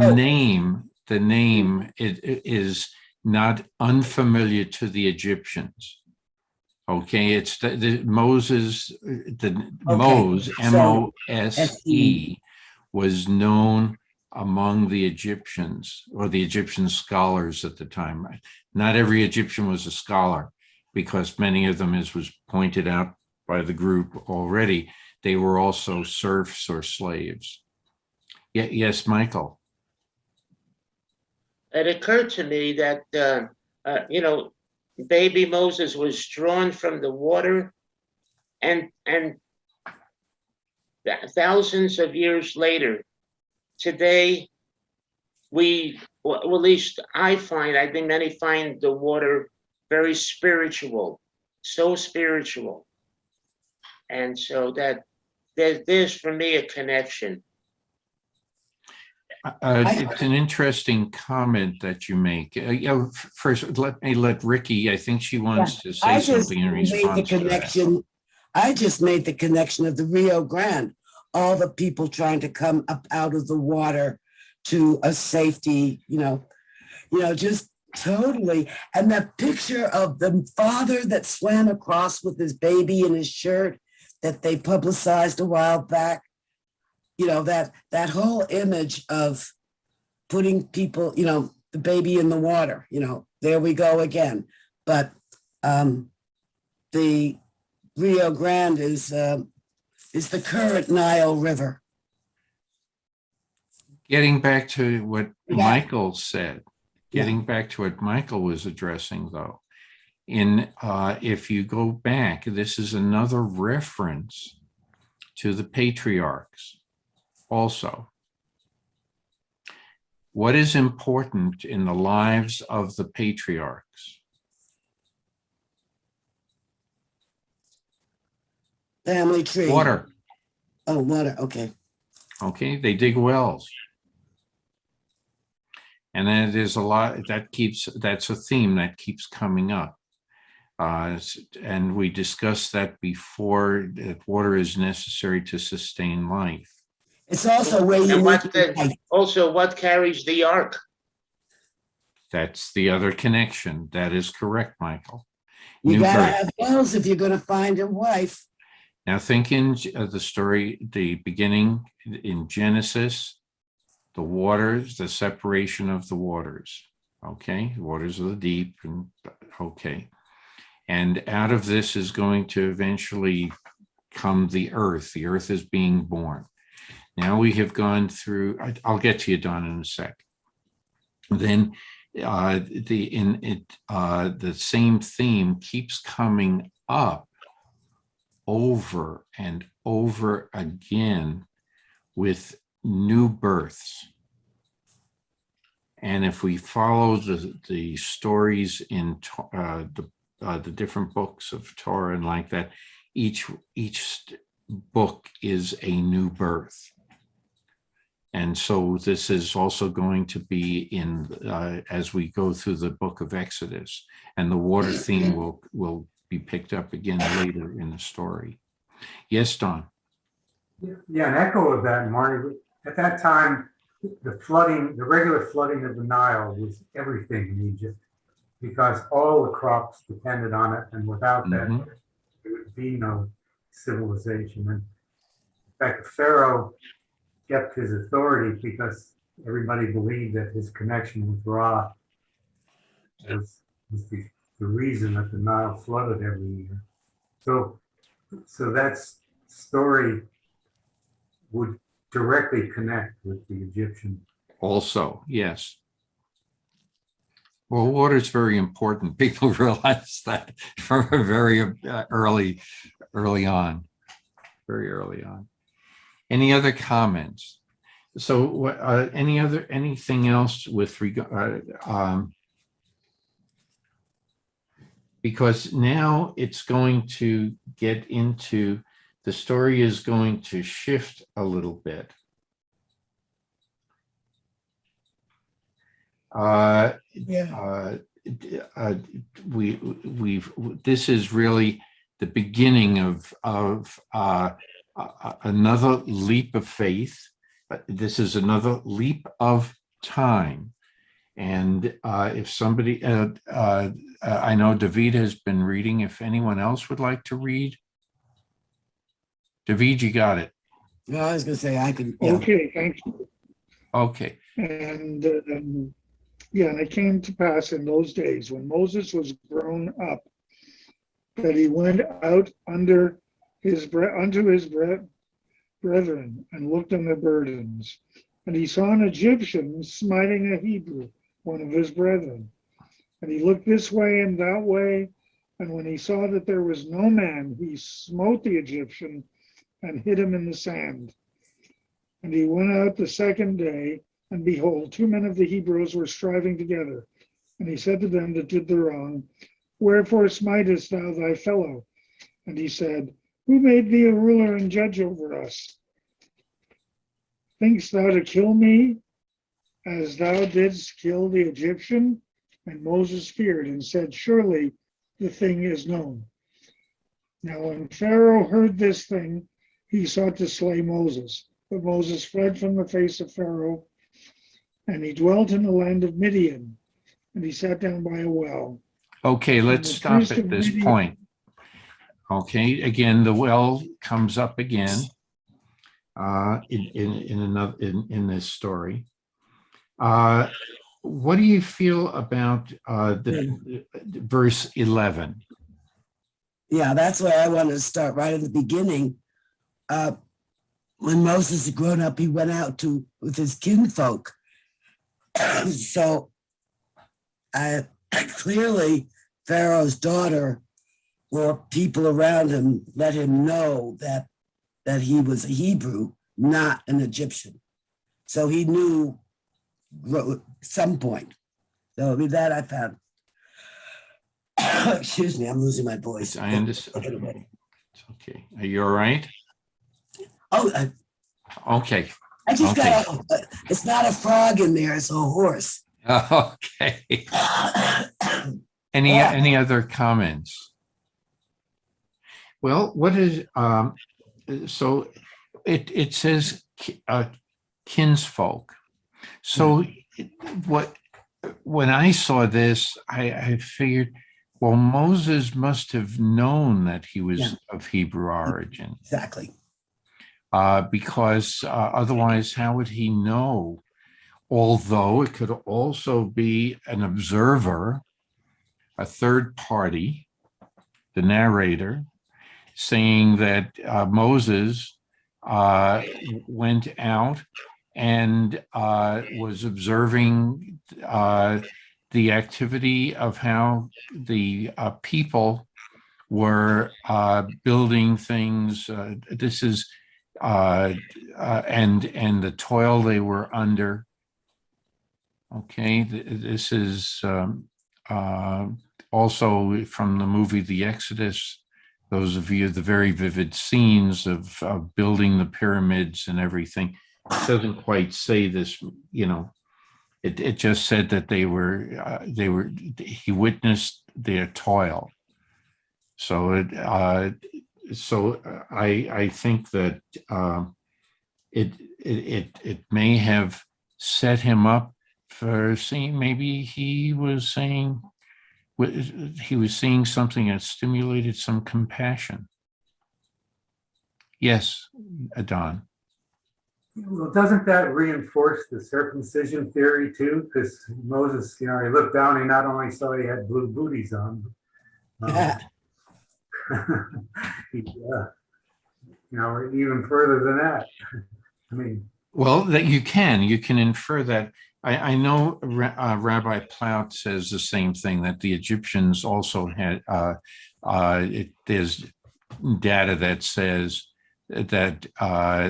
S1: name is not unfamiliar to the Egyptians. Okay, it's the Moses, Mose, M-O-S-E, was known among the Egyptians or the Egyptian scholars at the time. Not every Egyptian was a scholar, because many of them, as was pointed out by the group already, they were also serfs or slaves. Yes, Michael.
S4: It occurred to me that, baby Moses was drawn from the water, and thousands of years later, today, well, at least I think many find the water very spiritual, so spiritual. And so that there's for me a connection.
S1: It's an interesting comment that you make. First, let Ricky, I think she wants to say something in response to that.
S5: I just made the connection of the Rio Grande, all the people trying to come up out of the water to a safety, just totally. And that picture of the father that swam across with his baby in his shirt that they publicized a while back, that whole image of putting people, the baby in the water, there we go again. But the Rio Grande is the current Nile River.
S1: Getting back to what Michael said, getting back to what Michael was addressing, though, if you go back, this is another reference to the patriarchs also. What is important in the lives of the patriarchs?
S5: Family tree.
S1: Water.
S5: Oh, water. Okay.
S1: Okay, they dig wells. And then there's a lot that's a theme that keeps coming up. And we discussed that before, that water is necessary to sustain life.
S5: It's also where you
S4: what carries the ark?
S1: That's the other connection. That is correct, Michael.
S5: You
S1: New
S5: gotta
S1: birth.
S5: have wells if you're gonna find a wife.
S1: Now think in the story, the beginning in Genesis, the waters, the separation of the waters. Okay, the waters of the deep, and okay. And out of this is going to eventually come the earth. The earth is being born. Now we have gone through, I'll get to you, Don, in a sec. Then the same theme keeps coming up over and over again with new births. And if we follow the stories in the different books of Torah and like that, each book is a new birth. And so this is also going to be in as we go through the book of Exodus, and the water theme will be picked up again later in the story. Yes, Don.
S7: Yeah, an echo of that, Marty. At that time, the flooding, the regular flooding of the Nile was everything in Egypt because all the crops depended on it, and without that, there would be no civilization. And in fact, Pharaoh kept his authority because everybody believed that his connection with Ra was the reason that the Nile flooded every year. So that story would directly connect with the Egyptian.
S1: Also, yes. Well, water is very important. People realize that from a very early on, very early on. Any other comments? So, anything else with regard? Because now it's going to get into, the story is going to shift a little bit. This is really the beginning of another leap of faith. This is another leap of time. And if somebody, I know David has been reading. If anyone else would like to read. David, you got it.
S5: No, I was gonna say I could. Yeah.
S3: Okay, thank you.
S1: Okay.
S3: And and it came to pass in those days when Moses was grown up that he went out unto his brethren and looked on their burdens. And he saw an Egyptian smiting a Hebrew, one of his brethren. And he looked this way and that way. And when he saw that there was no man, he smote the Egyptian and hid him in the sand. And he went out the second day, and behold, 2 men of the Hebrews were striving together. And he said to them that did the wrong, wherefore smitest thou thy fellow? And he said, who made thee a ruler and judge over us? Thinkst thou to kill me, as thou didst kill the Egyptian? And Moses feared and said, surely the thing is known. Now when Pharaoh heard this thing, he sought to slay Moses. But Moses fled from the face of Pharaoh, and he dwelt in the land of Midian, and he sat down by a well.
S1: Okay, let's stop at this point. Okay, again, the well comes up again in this story. What do you feel about the verse 11?
S5: Yeah, that's where I wanted to start right at the beginning. When Moses had grown up, he went out with his kinfolk. So clearly Pharaoh's daughter or people around him let him know that he was a Hebrew, not an Egyptian. So he knew at some point. So that I found. Excuse me, I'm losing my voice.
S1: I understand. It's okay. Are you all right?
S5: Oh,
S1: okay.
S5: I just got it's not a frog in there, it's a horse.
S1: Okay. Any other comments? Well, what is so it says kinsfolk. So when I saw this, I figured, Well, Moses must have known that he was
S5: Yeah.
S1: of Hebrew origin,
S5: Exactly.
S1: because otherwise, how would he know? Although it could also be an observer, a third party, the narrator, saying that Moses went out and was observing the activity of how the people were building things. This is and the toil they were under. Okay, this is also from the movie The Exodus. Those of you, the very vivid scenes of building the pyramids and everything. It doesn't quite say this, you know. It just said that he witnessed their toil. So I think that it may have set him up for seeing, maybe he was seeing something that stimulated some compassion. Yes, Adon.
S7: Well, doesn't that reinforce the circumcision theory too? Because Moses, he looked down, he not only saw he had blue booties on, he, even further than that. I mean,
S1: well, that you can infer that. I know Rabbi Plout says the same thing, that the Egyptians also had, there's data that says that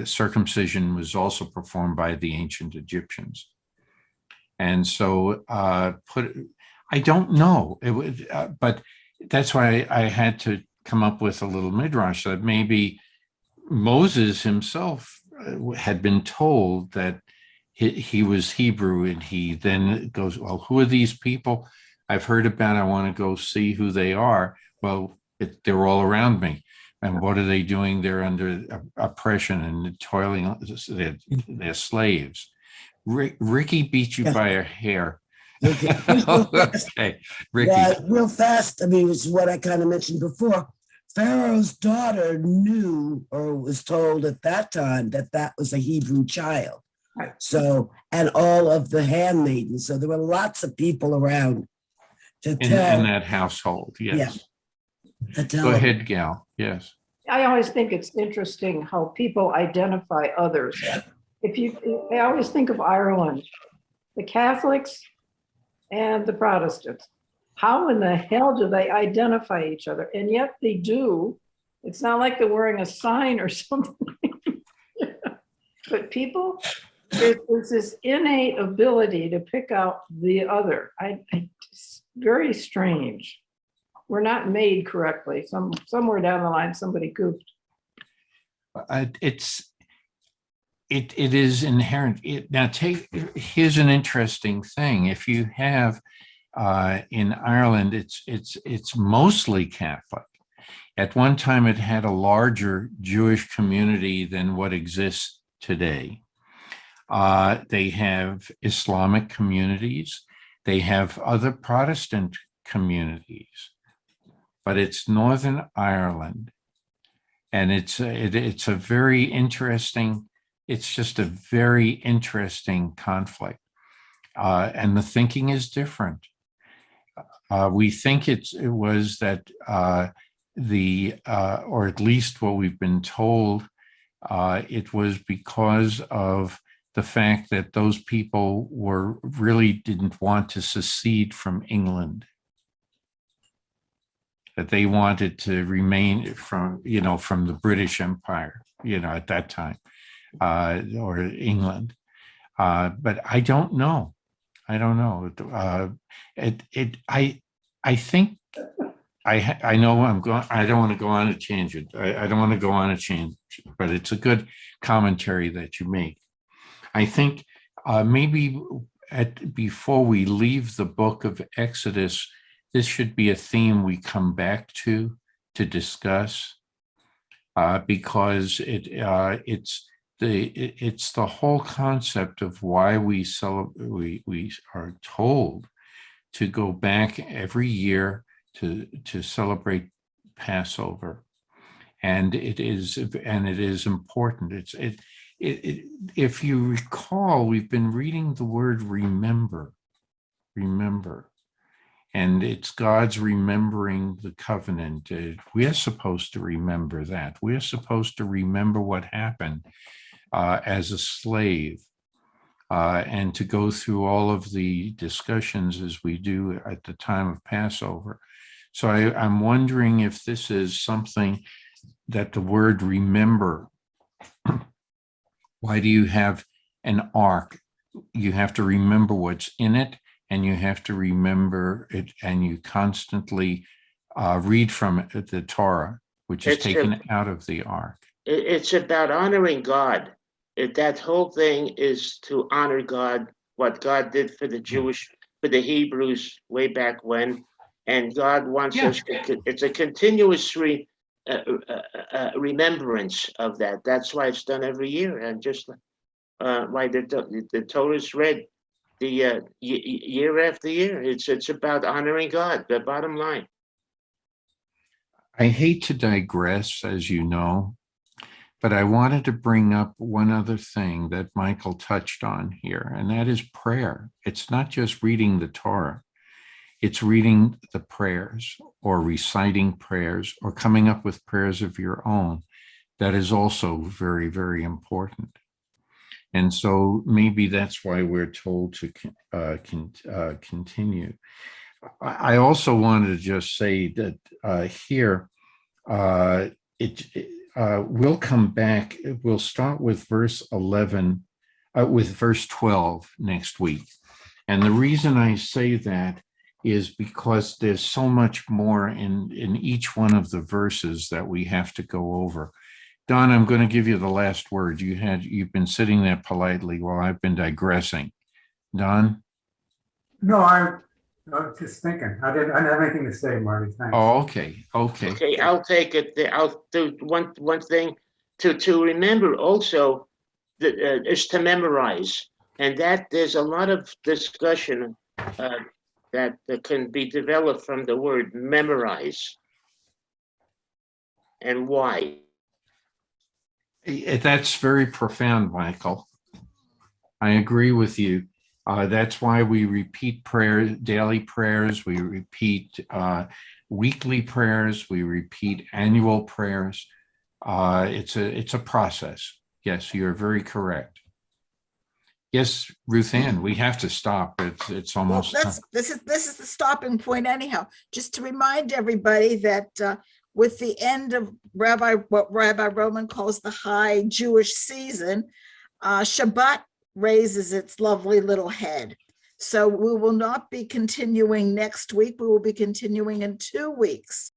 S1: circumcision was also performed by the ancient Egyptians. And so I don't know, but that's why I had to come up with a little midrash that maybe Moses himself had been told that he was Hebrew, and he then goes, well, who are these people I've heard about? I want to go see who they are. Well, they're all around me. And what are they doing? They're under oppression and toiling. They're slaves. Ricky beat you by a hair.
S5: Okay.
S1: Okay, Ricky.
S5: Yeah, real fast. I mean, it's what I kind of mentioned before. Pharaoh's daughter knew, or was told at that time, that that was a Hebrew child.
S6: Right.
S5: So, and all of the handmaidens. So there were lots of people around to tell.
S1: In that household, yes.
S5: Yeah, to tell
S1: Go
S5: them.
S1: ahead, Gal. Yes.
S6: I always think it's interesting how people identify others. I always think of Ireland, the Catholics and the Protestants. How in the hell do they identify each other? And yet they do. It's not like they're wearing a sign or something. But people, there's this innate ability to pick out the other. It's very strange. We're not made correctly. Somewhere down the line, somebody goofed.
S1: It is inherent. Now, here's an interesting thing. If you have in Ireland, it's mostly Catholic. At one time, it had a larger Jewish community than what exists today. They have Islamic communities. They have other Protestant communities, but it's Northern Ireland, and it's a very interesting. It's just a very interesting conflict, and the thinking is different. We think it was that or at least what we've been told, it was because of the fact that those people really didn't want to secede from England, that they wanted to remain from the British Empire, at that time, or England. But I don't know. I think I know I don't want to go on a tangent. I don't want to go on a tangent, but it's a good commentary that you make. I think maybe before we leave the book of Exodus, this should be a theme we come back to discuss, because it's the whole concept of why we are told to go back every year to celebrate Passover, and it is important. If you recall, we've been reading the word remember, and it's God's remembering the covenant. We are supposed to remember that. We are supposed to remember what happened as a slave, and to go through all of the discussions as we do at the time of Passover. So I'm wondering if this is something that the word remember, why do you have an ark? You have to remember what's in it, and you have to remember it, and you constantly read from it, the Torah, which is taken out of the ark.
S4: It's about honoring God. That whole thing is to honor God, what God did for the for the Hebrews way back when. And God wants us, it's a continuous remembrance of that. That's why it's done every year. And just why the Torah is read the year after year. It's about honoring God, the bottom line.
S1: I hate to digress, as you know, but I wanted to bring up one other thing that Michael touched on here, and that is prayer. It's not just reading the Torah. It's reading the prayers or reciting prayers or coming up with prayers of your own. That is also very, very important. And so maybe that's why we're told to continue. I also wanted to just say that here, we'll come back. We'll start with verse 11, with verse 12 next week. And the reason I say that is because there's so much more in each one of the verses that we have to go over. Don, I'm going to give you the last word. You've been sitting there politely while I've been digressing. Don?
S7: No, I was just thinking. I didn't have anything to say, Marty. Thanks.
S1: Oh, okay.
S4: Okay, I'll take it. I'll do one thing to remember also is to memorize, and that there's a lot of discussion that can be developed from the word memorize and why.
S1: That's very profound, Michael. I agree with you. That's why we repeat prayers, daily prayers. We repeat weekly prayers. We repeat annual prayers. It's a process. Yes, you're very correct. Yes, Ruth Ann, we have to stop. It's almost.
S10: Well, this is the stopping point anyhow. Just to remind everybody that with the end of what Rabbi Roman calls the high Jewish season, Shabbat raises its lovely little head. So we will not be continuing next week. We will be continuing in 2 weeks.